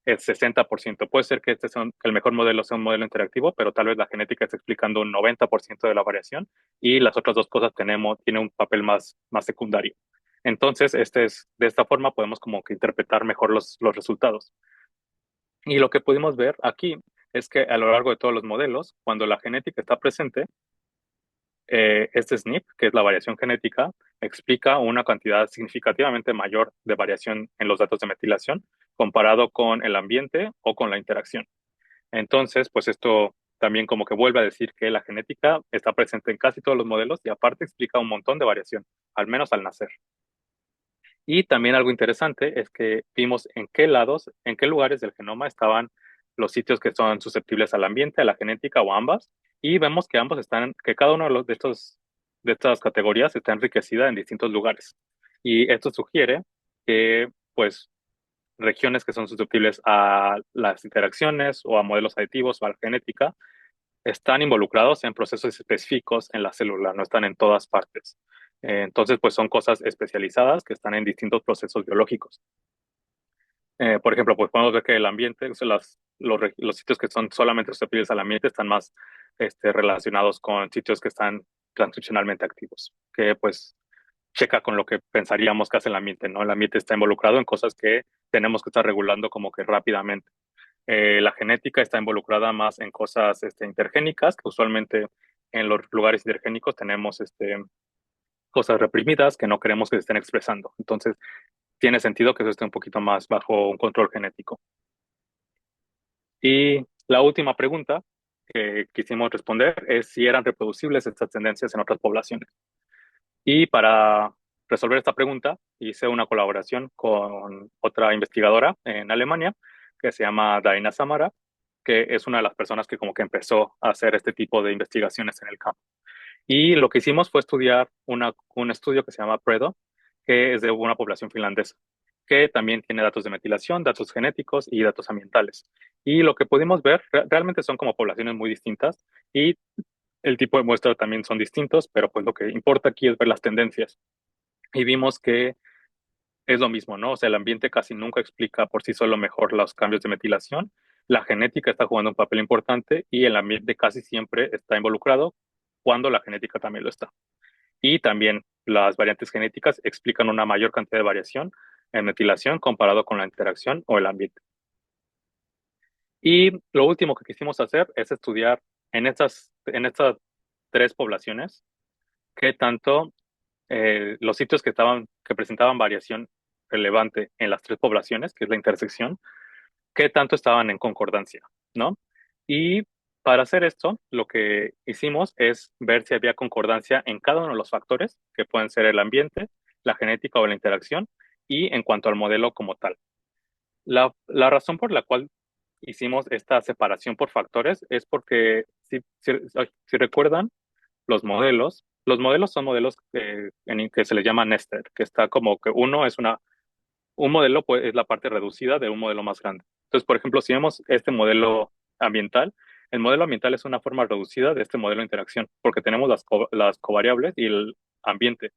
el 60%. Puede ser que que el mejor modelo sea un modelo interactivo, pero tal vez la genética está explicando un 90% de la variación y las otras dos cosas tienen un papel más secundario. Entonces, de esta forma podemos como que interpretar mejor los resultados. Y lo que pudimos ver aquí es que a lo largo de todos los modelos, cuando la genética está presente, este SNP, que es la variación genética, explica una cantidad significativamente mayor de variación en los datos de metilación comparado con el ambiente o con la interacción. Entonces, pues esto también como que vuelve a decir que la genética está presente en casi todos los modelos y aparte explica un montón de variación, al menos al nacer. Y también algo interesante es que vimos en qué lugares del genoma estaban los sitios que son susceptibles al ambiente, a la genética o ambas, y vemos que que cada uno de estas categorías está enriquecida en distintos lugares. Y esto sugiere que, pues, regiones que son susceptibles a las interacciones o a modelos aditivos o a la genética están involucrados en procesos específicos en la célula, no están en todas partes. Entonces, pues son cosas especializadas que están en distintos procesos biológicos. Por ejemplo, pues podemos ver que el ambiente, o sea, los sitios que son solamente susceptibles al ambiente están más relacionados con sitios que están transcripcionalmente activos, que pues checa con lo que pensaríamos que hace el ambiente, ¿no? El ambiente está involucrado en cosas que tenemos que estar regulando como que rápidamente. La genética está involucrada más en cosas intergénicas, que usualmente en los lugares intergénicos tenemos cosas reprimidas que no queremos que se estén expresando. Entonces, tiene sentido que eso esté un poquito más bajo un control genético. Y la última pregunta que quisimos responder es si eran reproducibles estas tendencias en otras poblaciones. Y para resolver esta pregunta, hice una colaboración con otra investigadora en Alemania que se llama Daina Samara, que es una de las personas que como que empezó a hacer este tipo de investigaciones en el campo. Y lo que hicimos fue estudiar un estudio que se llama PREDO, que es de una población finlandesa, que también tiene datos de metilación, datos genéticos y datos ambientales. Y lo que pudimos ver realmente son como poblaciones muy distintas y el tipo de muestra también son distintos, pero pues lo que importa aquí es ver las tendencias. Y vimos que es lo mismo, ¿no? O sea, el ambiente casi nunca explica por sí solo mejor los cambios de metilación. La genética está jugando un papel importante y el ambiente casi siempre está involucrado cuando la genética también lo está. Y también las variantes genéticas explican una mayor cantidad de variación en metilación comparado con la interacción o el ambiente. Y lo último que quisimos hacer es estudiar en estas tres poblaciones qué tanto los sitios que presentaban variación relevante en las tres poblaciones, que es la intersección, qué tanto estaban en concordancia, ¿no? Y para hacer esto, lo que hicimos es ver si había concordancia en cada uno de los factores, que pueden ser el ambiente, la genética o la interacción, y en cuanto al modelo como tal. La razón por la cual hicimos esta separación por factores es porque, si recuerdan, los modelos son modelos que se les llama nested, que está como que un modelo pues, es la parte reducida de un modelo más grande. Entonces, por ejemplo, si vemos este modelo ambiental, El modelo ambiental es una forma reducida de este modelo de interacción, porque tenemos las covariables y el ambiente.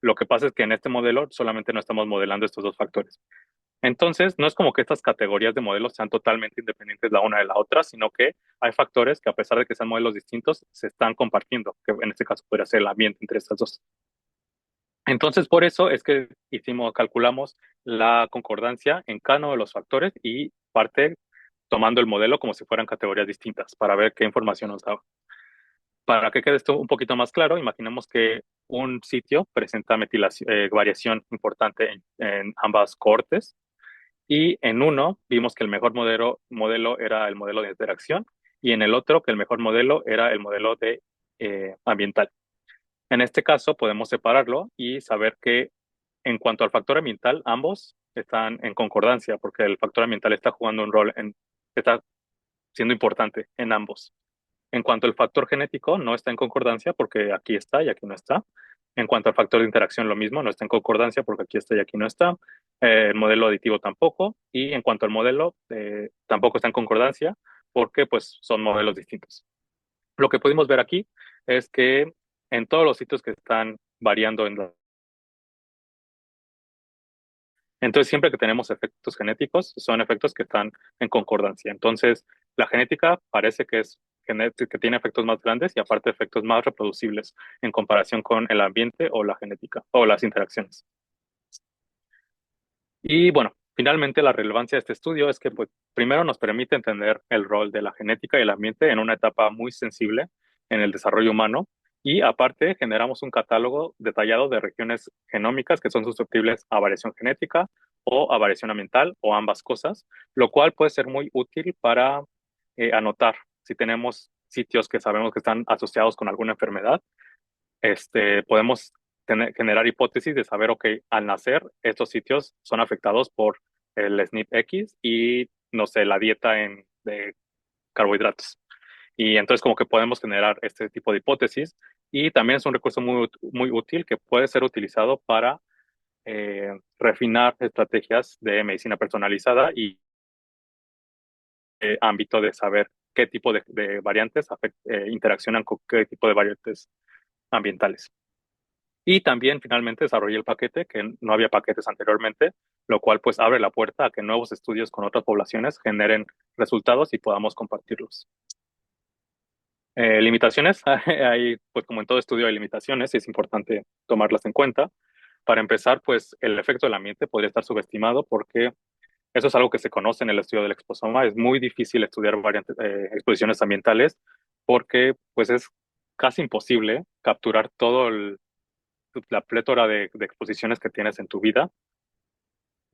Lo que pasa es que en este modelo solamente no estamos modelando estos dos factores. Entonces, no es como que estas categorías de modelos sean totalmente independientes la una de la otra, sino que hay factores que a pesar de que sean modelos distintos, se están compartiendo, que en este caso podría ser el ambiente entre estas dos. Entonces, por eso es que calculamos la concordancia en cada uno de los factores y parte tomando el modelo como si fueran categorías distintas para ver qué información nos da. Para que quede esto un poquito más claro, imaginemos que un sitio presenta variación importante en ambas cohortes y en uno vimos que el mejor modelo era el modelo de interacción y en el otro que el mejor modelo era el modelo de ambiental. En este caso podemos separarlo y saber que en cuanto al factor ambiental, ambos están en concordancia porque el factor ambiental está jugando un rol está siendo importante en ambos. En cuanto al factor genético, no está en concordancia porque aquí está y aquí no está. En cuanto al factor de interacción, lo mismo, no está en concordancia porque aquí está y aquí no está. El modelo aditivo tampoco. Y en cuanto al modelo, tampoco está en concordancia porque pues son modelos distintos. Lo que pudimos ver aquí es que en todos los sitios que están variando entonces, siempre que tenemos efectos genéticos, son efectos que están en concordancia. Entonces, la genética parece que que tiene efectos más grandes y aparte efectos más reproducibles en comparación con el ambiente o la genética o las interacciones. Y bueno, finalmente la relevancia de este estudio es que pues, primero nos permite entender el rol de la genética y el ambiente en una etapa muy sensible en el desarrollo humano y aparte generamos un catálogo detallado de regiones genómicas que son susceptibles a variación genética o a variación ambiental o ambas cosas, lo cual puede ser muy útil para anotar si tenemos sitios que sabemos que están asociados con alguna enfermedad podemos generar hipótesis de saber, ok, al nacer, estos sitios son afectados por el SNP-X y, no sé, la dieta de carbohidratos. Y entonces como que podemos generar este tipo de hipótesis y también es un recurso muy útil que puede ser utilizado para refinar estrategias de medicina personalizada y ámbito de saber qué tipo de variantes interaccionan con qué tipo de variantes ambientales. Y también finalmente desarrollé el paquete, que no había paquetes anteriormente, lo cual pues abre la puerta a que nuevos estudios con otras poblaciones generen resultados y podamos compartirlos. Limitaciones, hay pues como en todo estudio hay limitaciones y es importante tomarlas en cuenta. Para empezar, pues el efecto del ambiente podría estar subestimado porque eso es algo que se conoce en el estudio del exposoma. Es muy difícil estudiar exposiciones ambientales porque pues es casi imposible capturar la plétora de exposiciones que tienes en tu vida.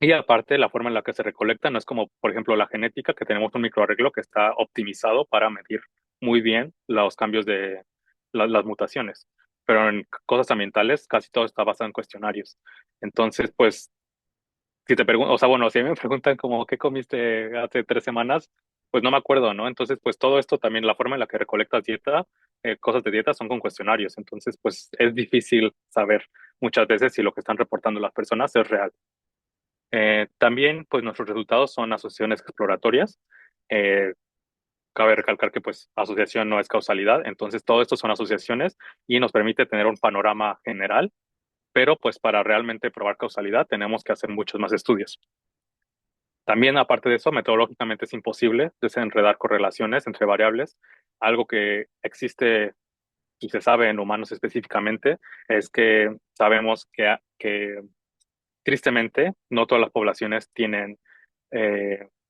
Y aparte, la forma en la que se recolecta no es como, por ejemplo, la genética, que tenemos un microarreglo que está optimizado para medir muy bien los cambios de las mutaciones. Pero en cosas ambientales, casi todo está basado en cuestionarios. Entonces, pues, si te pregunto, o sea, bueno, si a mí me preguntan como, ¿qué comiste hace 3 semanas? Pues no me acuerdo, ¿no? Entonces, pues todo esto también, la forma en la que recolectas dieta, cosas de dieta son con cuestionarios. Entonces, pues es difícil saber muchas veces si lo que están reportando las personas es real. También, pues nuestros resultados son asociaciones exploratorias. Eh, Cabe recalcar que, pues, asociación no es causalidad. Entonces, todo esto son asociaciones y nos permite tener un panorama general, pero pues para realmente probar causalidad tenemos que hacer muchos más estudios. También, aparte de eso, metodológicamente es imposible desenredar correlaciones entre variables. Algo que existe y se sabe en humanos específicamente es que sabemos que tristemente no todas las poblaciones tienen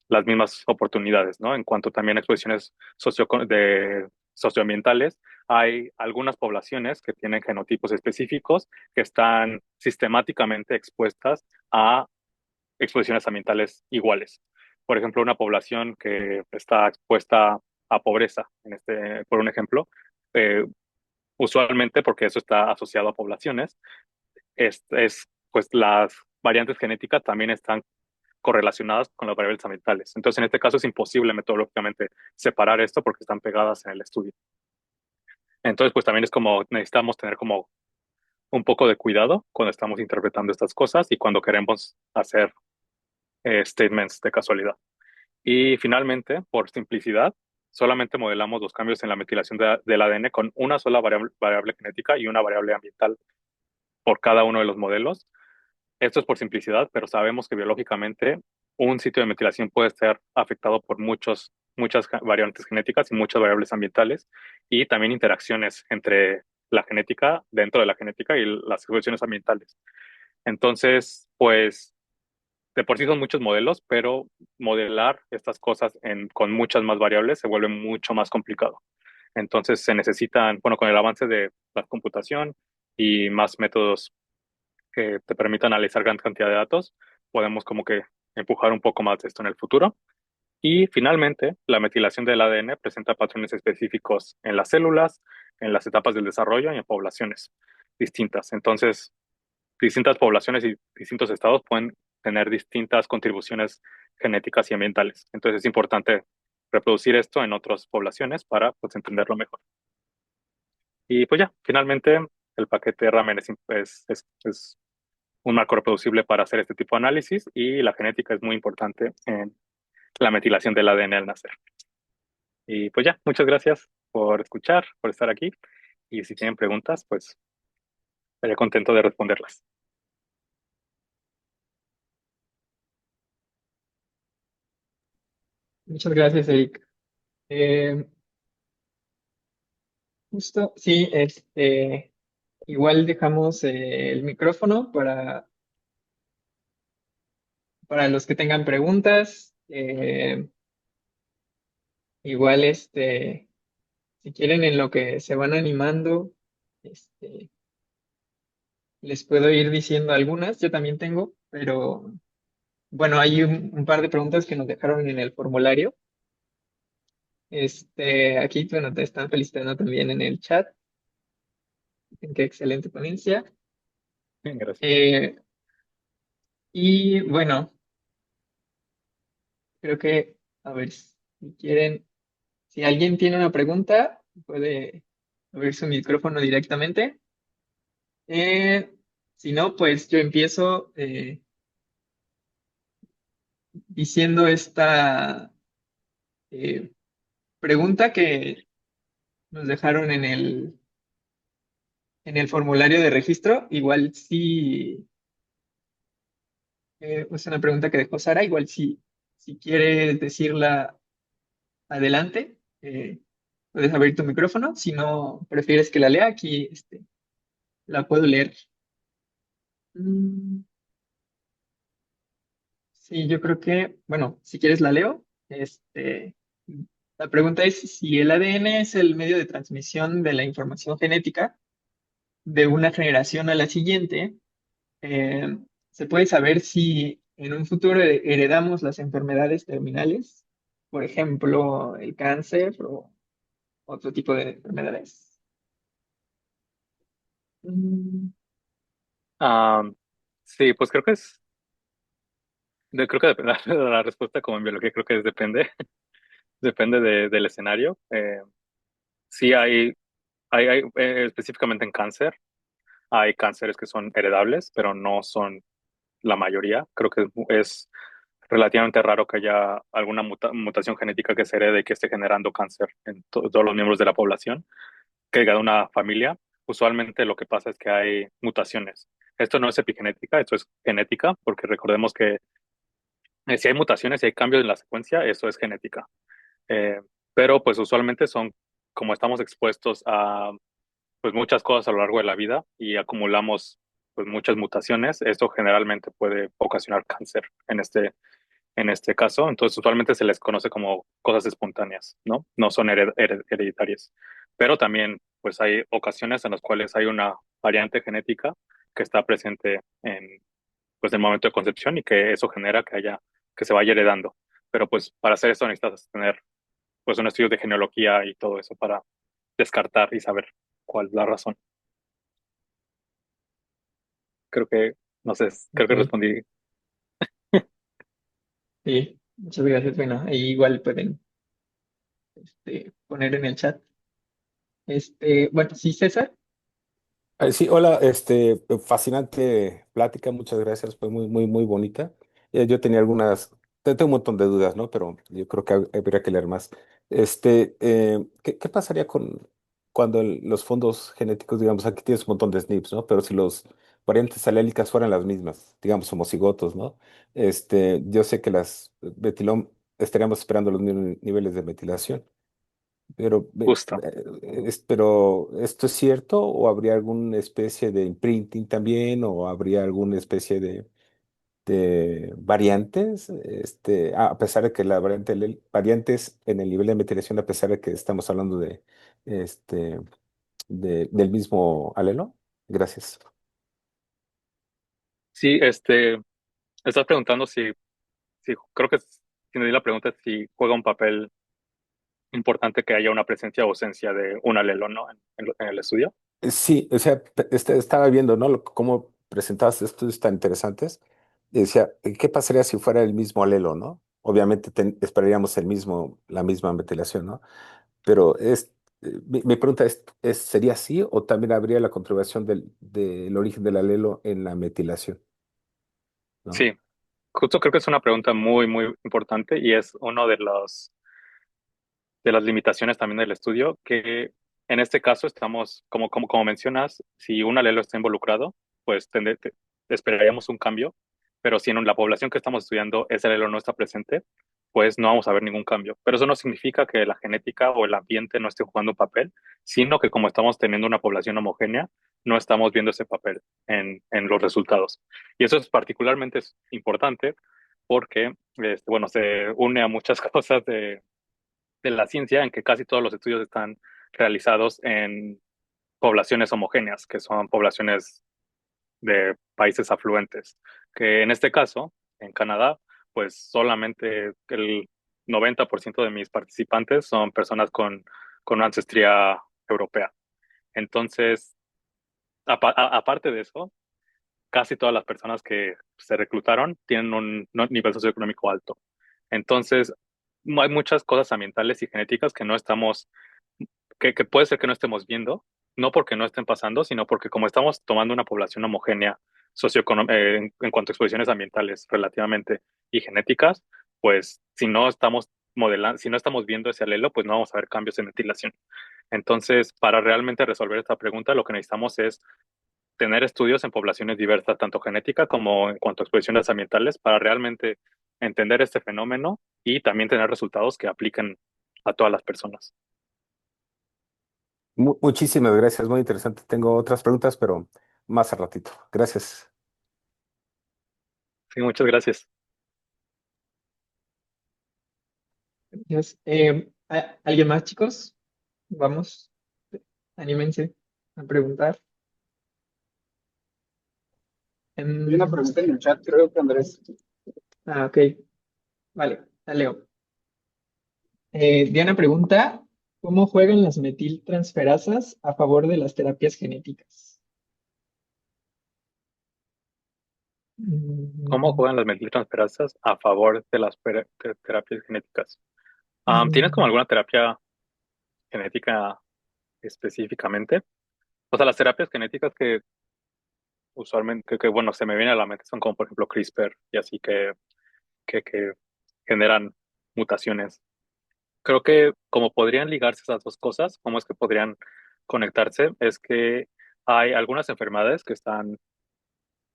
las mismas oportunidades, ¿no? En cuanto también a exposiciones socioambientales, hay algunas poblaciones que tienen genotipos específicos que están sistemáticamente expuestas a exposiciones ambientales iguales. Por ejemplo, una población que está expuesta a pobreza, por un ejemplo, eh, usualmente porque eso está asociado a poblaciones, pues las variantes genéticas también están correlacionadas con las variables ambientales. Entonces, en este caso es imposible metodológicamente separar esto porque están pegadas en el estudio. Entonces, pues también es como necesitamos tener como un poco de cuidado cuando estamos interpretando estas cosas y cuando queremos hacer statements de casualidad. Y finalmente, por simplicidad, solamente modelamos los cambios en la metilación del ADN con una sola variable genética y una variable ambiental por cada uno de los modelos. Esto es por simplicidad, pero sabemos que biológicamente un sitio de metilación puede estar afectado por muchas variantes genéticas y muchas variables ambientales y también interacciones entre la genética, dentro de la genética y las expresiones ambientales. Entonces, pues de por sí son muchos modelos, pero modelar estas cosas con muchas más variables se vuelve mucho más complicado. Entonces se necesitan, bueno, con el avance de la computación y más métodos que te permitan analizar gran cantidad de datos, podemos como que empujar un poco más de esto en el futuro. Y finalmente, la metilación del ADN presenta patrones específicos en las células, en las etapas del desarrollo y en poblaciones distintas. Entonces, distintas poblaciones y distintos estados pueden tener distintas contribuciones genéticas y ambientales. Entonces, es importante reproducir esto en otras poblaciones para pues, entenderlo mejor. Y pues ya, finalmente, el paquete Ramen es un marco reproducible para hacer este tipo de análisis y la genética es muy importante en la metilación del ADN al nacer. Y pues ya, muchas gracias por escuchar, por estar aquí y si tienen preguntas, pues estaré contento de responderlas. Muchas gracias, Eric. Eh, Justo, sí, igual dejamos el micrófono para los que tengan preguntas. Igual, si quieren, en lo que se van animando, este, les puedo ir diciendo algunas. Yo también tengo, pero bueno, hay un par de preguntas que nos dejaron en el formulario. Aquí, bueno, te están felicitando también en el chat. Qué excelente ponencia. Bien, gracias. Eh, y bueno, creo que, a ver, si quieren, si alguien tiene una pregunta, puede abrir su micrófono directamente. Si no, pues yo empiezo diciendo esta eh, pregunta que nos dejaron en el formulario de registro. Igual sí, es una pregunta que dejó Sara. Igual si quieres decirla adelante, puedes abrir tu micrófono. Si no prefieres que la lea, aquí la puedo leer. Mm, sí, yo creo que, bueno, si quieres la leo. La pregunta es si el ADN es el medio de transmisión de la información genética de una generación a la siguiente. eh, ¿Se puede saber si en un futuro heredamos las enfermedades terminales? Por ejemplo, el cáncer o otro tipo de enfermedades. Mm, Ah, sí, pues creo que depende de la respuesta como en biología, creo que depende, depende del escenario. Sí hay específicamente en cáncer, hay cánceres que son heredables, pero no son la mayoría. Creo que es relativamente raro que haya alguna mutación genética que se herede y que esté generando cáncer en todos los miembros de la población, que diga de una familia. Usualmente lo que pasa es que hay mutaciones. Esto no es epigenética, esto es genética, porque recordemos que si hay mutaciones, si hay cambios en la secuencia, eso es genética. Eh, pero pues usualmente son, como estamos expuestos a pues muchas cosas a lo largo de la vida y acumulamos pues muchas mutaciones, esto generalmente puede ocasionar cáncer en este caso. Entonces, usualmente se les conoce como cosas espontáneas, ¿no? No son hereditarias. Pero también, pues hay ocasiones en las cuales hay una variante genética que está presente en, pues, el momento de concepción y que eso genera que se vaya heredando. Pero pues para hacer esto necesitas tener pues un estudio de genealogía y todo eso para descartar y saber cuál es la razón. Creo que, no sé, creo que ok, respondí. sí, muchas gracias. Bueno, ahí igual pueden poner en el chat. Bueno, sí, César. Sí, hola, fascinante plática, muchas gracias, fue muy, muy, muy bonita. Yo tenía tengo un montón de dudas, ¿no? Pero yo creo que habría que leer más. ¿Qué pasaría con cuando los fondos genéticos, digamos, aquí tienes un montón de SNPs, ¿no? Pero si los variantes alélicas fueran las mismas, digamos, homocigotos, ¿no? Yo sé que las metilón estaríamos esperando los mismos niveles de metilación, pero, Justo. pero ¿esto es cierto o habría alguna especie de imprinting también o habría alguna especie de variantes, a pesar de que la variantes en el nivel de metilación, a pesar de que estamos hablando este, del mismo alelo? Gracias. Sí, estás preguntando si creo que si me di la pregunta es si juega un papel importante que haya una presencia o ausencia de un alelo, ¿no? En el estudio. Sí, o sea, estaba viendo, ¿no? Cómo presentabas estudios tan interesantes. Y decía, ¿qué pasaría si fuera el mismo alelo, ¿no? Obviamente esperaríamos la misma metilación, ¿no? Pero mi pregunta ¿sería así o también habría la contribución del origen del alelo en la metilación, ¿no? Sí, justo creo que es una pregunta muy, muy importante y es uno de las limitaciones también del estudio, que en este caso estamos, como mencionas, si un alelo está involucrado, pues esperaríamos un cambio, pero si en la población que estamos estudiando ese alelo no está presente, pues no vamos a ver ningún cambio. Pero eso no significa que la genética o el ambiente no esté jugando un papel, sino que como estamos teniendo una población homogénea, no estamos viendo ese papel en los resultados. Y eso es particularmente importante porque, bueno, se une a muchas cosas de la ciencia en que casi todos los estudios están realizados en poblaciones homogéneas, que son poblaciones de países afluentes, que en este caso, en Canadá, pues solamente el 90% de mis participantes son personas con una ancestría europea. Entonces, aparte de eso, casi todas las personas que se reclutaron tienen un nivel socioeconómico alto. Entonces, hay muchas cosas ambientales y genéticas que no estamos que puede ser que no estemos viendo, no porque no estén pasando, sino porque como estamos tomando una población homogénea en cuanto a exposiciones ambientales relativamente y genéticas, pues si no estamos modelando, si no estamos viendo ese alelo, pues no vamos a ver cambios en metilación. Entonces, para realmente resolver esta pregunta, lo que necesitamos es tener estudios en poblaciones diversas, tanto genética como en cuanto a exposiciones ambientales, para realmente entender este fenómeno y también tener resultados que apliquen a todas las personas. Muchísimas gracias, muy interesante. Tengo otras preguntas, pero más al ratito. Gracias. Sí, muchas gracias. Gracias. ¿Alguien más, chicos? Vamos, anímense a preguntar. Hay una pregunta en el chat, creo que Andrés. Ok, vale, la leo. Diana pregunta, ¿cómo juegan las metiltransferasas a favor de las terapias genéticas? ¿Cómo Mm, juegan las metiltransferasas a favor de las terapias genéticas? ¿Tienes como mm, alguna terapia genética específicamente? O sea, las terapias genéticas que usualmente, bueno, se me viene a la mente son como por ejemplo CRISPR y así que generan mutaciones. Creo que como podrían ligarse esas dos cosas, cómo es que podrían conectarse, es que hay algunas enfermedades que están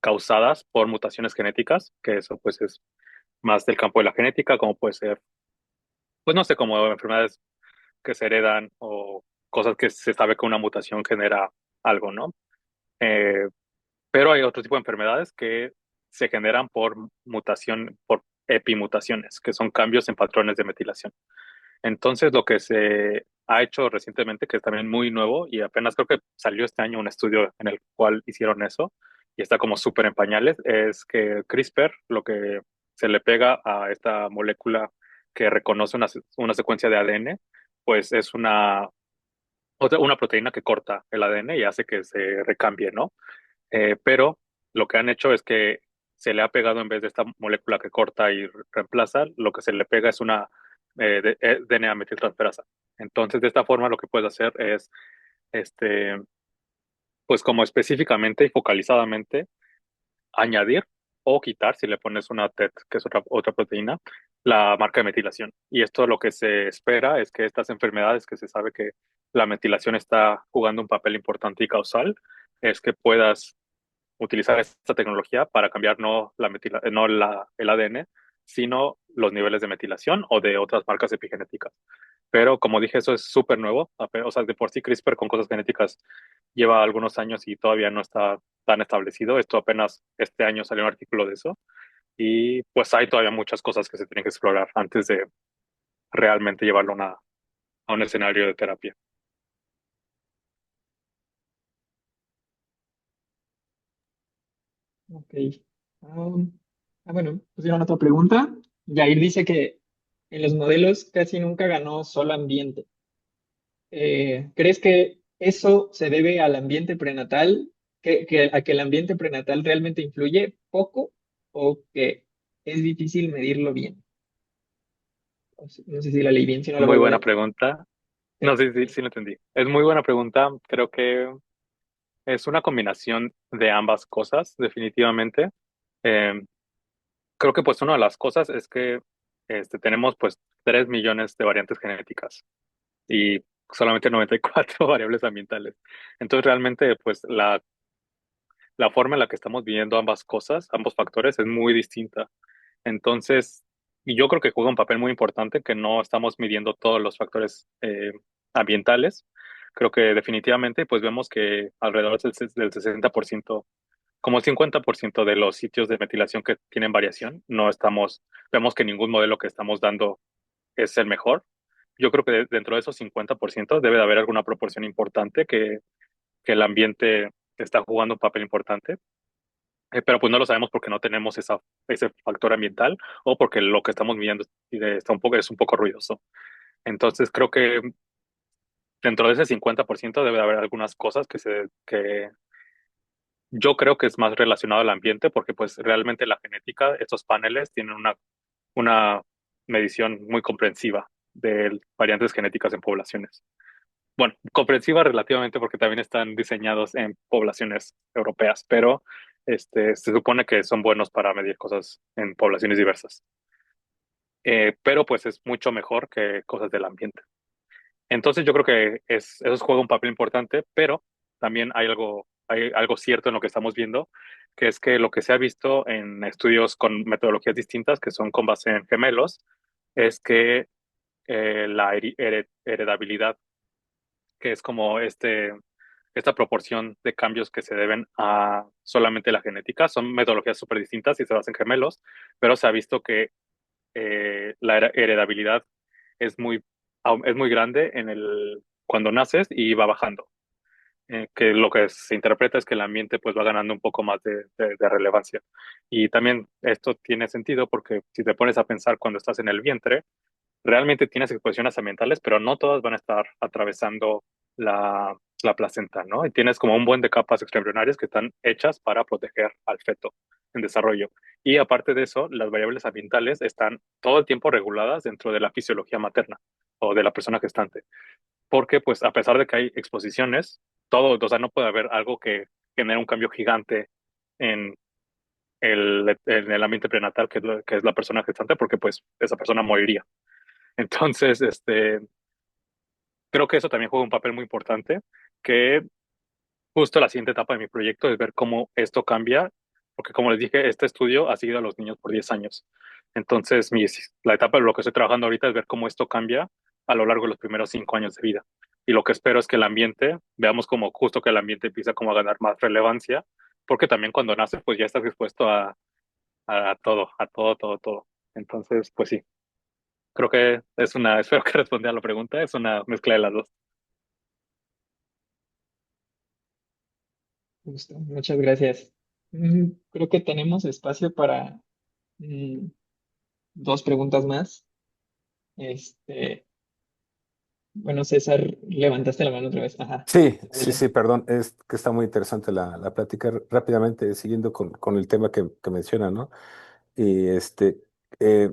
causadas por mutaciones genéticas, que eso pues es más del campo de la genética, como puede ser, pues no sé, como enfermedades que se heredan o cosas que se sabe que una mutación genera algo, ¿no? Eh, pero hay otro tipo de enfermedades que se generan por mutación, por epimutaciones, que son cambios en patrones de metilación. Entonces, lo que se ha hecho recientemente, que es también muy nuevo y apenas creo que salió este año un estudio en el cual hicieron eso y está como súper en pañales, es que CRISPR, lo que se le pega a esta molécula que reconoce una secuencia de ADN, pues es una proteína que corta el ADN y hace que se recambie, ¿no? Pero lo que han hecho es que se le ha pegado en vez de esta molécula que corta y reemplaza, lo que se le pega es una DNA metiltransferasa. Entonces, de esta forma, lo que puedes hacer es, este, pues como específicamente y focalizadamente, añadir o quitar, si le pones una TET, que es otra proteína, la marca de metilación. Y esto lo que se espera es que estas enfermedades que se sabe que la metilación está jugando un papel importante y causal, es que puedas utilizar esta tecnología para cambiar no el ADN, sino los niveles de metilación o de otras marcas epigenéticas. Pero como dije, eso es súper nuevo. O sea, de por sí CRISPR con cosas genéticas lleva algunos años y todavía no está tan establecido. Esto apenas este año salió un artículo de eso. Y pues hay todavía muchas cosas que se tienen que explorar antes de realmente llevarlo a un escenario de terapia. Ok. Um, bueno, pusieron otra pregunta. Jair dice que en los modelos casi nunca ganó solo ambiente. ¿Crees que eso se debe al ambiente prenatal, a que el ambiente prenatal realmente influye poco o que es difícil medirlo bien? No sé si la leí bien, si no la Muy vuelvo a buena leer. pregunta. No, Sí. sí, sí, sí lo entendí. Es muy buena pregunta. Creo que es una combinación de ambas cosas, definitivamente. Eh, Creo que pues una de las cosas es que tenemos pues 3 millones de variantes genéticas y solamente 94 variables ambientales. Entonces realmente pues la forma en la que estamos viviendo ambas cosas, ambos factores, es muy distinta. Entonces, y yo creo que juega un papel muy importante que no estamos midiendo todos los factores ambientales. Creo que definitivamente pues vemos que alrededor del 60%, como el 50% de los sitios de metilación que tienen variación, no estamos, vemos que ningún modelo que estamos dando es el mejor. Yo creo que dentro de esos 50% debe de haber alguna proporción importante que el ambiente está jugando un papel importante. Pero pues no lo sabemos porque no tenemos ese factor ambiental o porque lo que estamos midiendo es un poco ruidoso. Entonces creo que dentro de ese 50% debe de haber algunas cosas que yo creo que es más relacionado al ambiente porque pues realmente la genética, estos paneles tienen una medición muy comprensiva de variantes genéticas en poblaciones. Bueno, comprensiva relativamente porque también están diseñados en poblaciones europeas, pero se supone que son buenos para medir cosas en poblaciones diversas. Pero pues es mucho mejor que cosas del ambiente. Entonces yo creo que eso juega un papel importante, pero también hay algo cierto en lo que estamos viendo, que es que lo que se ha visto en estudios con metodologías distintas, que son con base en gemelos, es que la heredabilidad, que es como esta proporción de cambios que se deben a solamente la genética, son metodologías súper distintas y se basan en gemelos, pero se ha visto que la heredabilidad es es muy grande cuando naces y va bajando. Que lo que se interpreta es que el ambiente pues va ganando un poco más de relevancia. Y también esto tiene sentido porque si te pones a pensar cuando estás en el vientre, realmente tienes exposiciones ambientales, pero no todas van a estar atravesando la placenta, ¿no? Y tienes como un buen de capas extraembrionarias que están hechas para proteger al feto en desarrollo. Y aparte de eso, las variables ambientales están todo el tiempo reguladas dentro de la fisiología materna o de la persona gestante. Porque, pues, a pesar de que hay exposiciones, o sea, no puede haber algo que genere un cambio gigante en en el ambiente prenatal, que es la persona gestante, porque, pues, esa persona moriría. Entonces, creo que eso también juega un papel muy importante, que justo la siguiente etapa de mi proyecto es ver cómo esto cambia, porque como les dije, este estudio ha seguido a los niños por 10 años. Entonces, la etapa de lo que estoy trabajando ahorita es ver cómo esto cambia a lo largo de los primeros 5 años de vida. Y lo que espero es que el ambiente, veamos como justo que el ambiente empieza como a ganar más relevancia, porque también cuando naces, pues ya estás expuesto a todo, a todo, todo, todo. Entonces, pues sí, creo que espero que responda a la pregunta, es una mezcla de las dos. Justo, muchas gracias. Creo que tenemos espacio para mm, dos preguntas más. Este, bueno, César, levantaste la mano otra vez. Ajá, Sí, sí, adelante. sí, perdón, es que está muy interesante la plática. Rápidamente, siguiendo con el tema que menciona, ¿no? Y eh,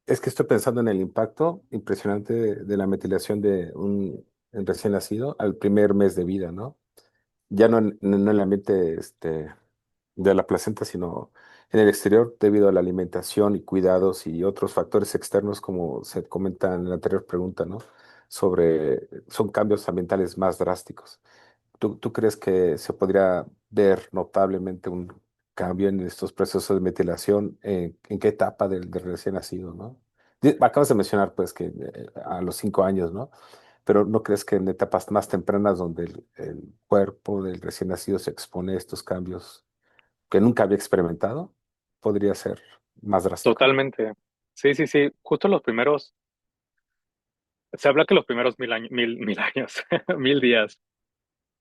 es que estoy pensando en el impacto impresionante de la metilación de un recién nacido al primer mes de vida, ¿no? Ya no en el ambiente de la placenta, sino en el exterior debido a la alimentación y cuidados y otros factores externos, como se comenta en la anterior pregunta, ¿no? Son cambios ambientales más drásticos. ¿Tú crees que se podría ver notablemente un cambio en estos procesos de metilación? ¿En qué etapa del recién nacido, ¿no? Acabas de mencionar, pues, que a los 5 años, ¿no? Pero ¿no crees que en etapas más tempranas donde el cuerpo del recién nacido se expone a estos cambios que nunca había experimentado, podría ser más drástico? Totalmente. Sí, sí, sí. Justo los primeros, se habla que los primeros 1.000 años, mil años, 1.000 días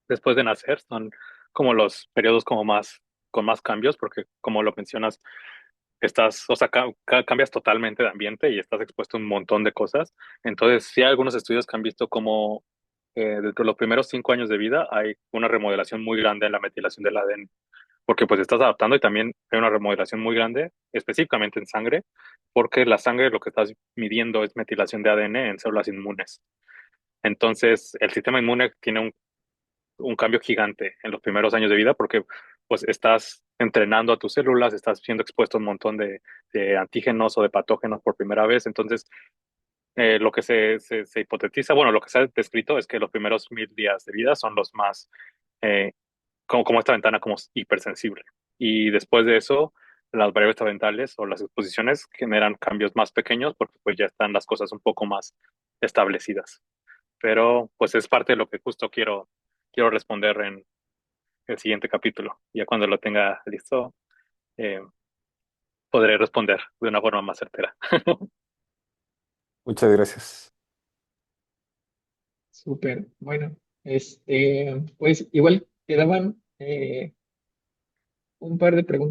después de nacer son como los periodos como más, con más cambios, porque como lo mencionas, estás, o sea, cambias totalmente de ambiente y estás expuesto a un montón de cosas. Entonces, sí hay algunos estudios que han visto como dentro de los primeros 5 años de vida hay una remodelación muy grande en la metilación del ADN, porque pues estás adaptando y también hay una remodelación muy grande, específicamente en sangre, porque la sangre lo que estás midiendo es metilación de ADN en células inmunes. Entonces, el sistema inmune tiene un cambio gigante en los primeros años de vida porque pues estás entrenando a tus células, estás siendo expuesto a un montón de antígenos o de patógenos por primera vez. Entonces, lo que se hipotetiza, bueno, lo que se ha descrito es que los primeros 1.000 días de vida son los más, eh, como esta ventana como hipersensible. Y después de eso, las variables ambientales o las exposiciones generan cambios más pequeños porque pues ya están las cosas un poco más establecidas. Pero pues es parte de lo que justo quiero responder en el siguiente capítulo. Ya cuando lo tenga listo, eh, podré responder de una forma más certera. Muchas gracias. Súper, bueno, pues igual quedaban un par de preguntas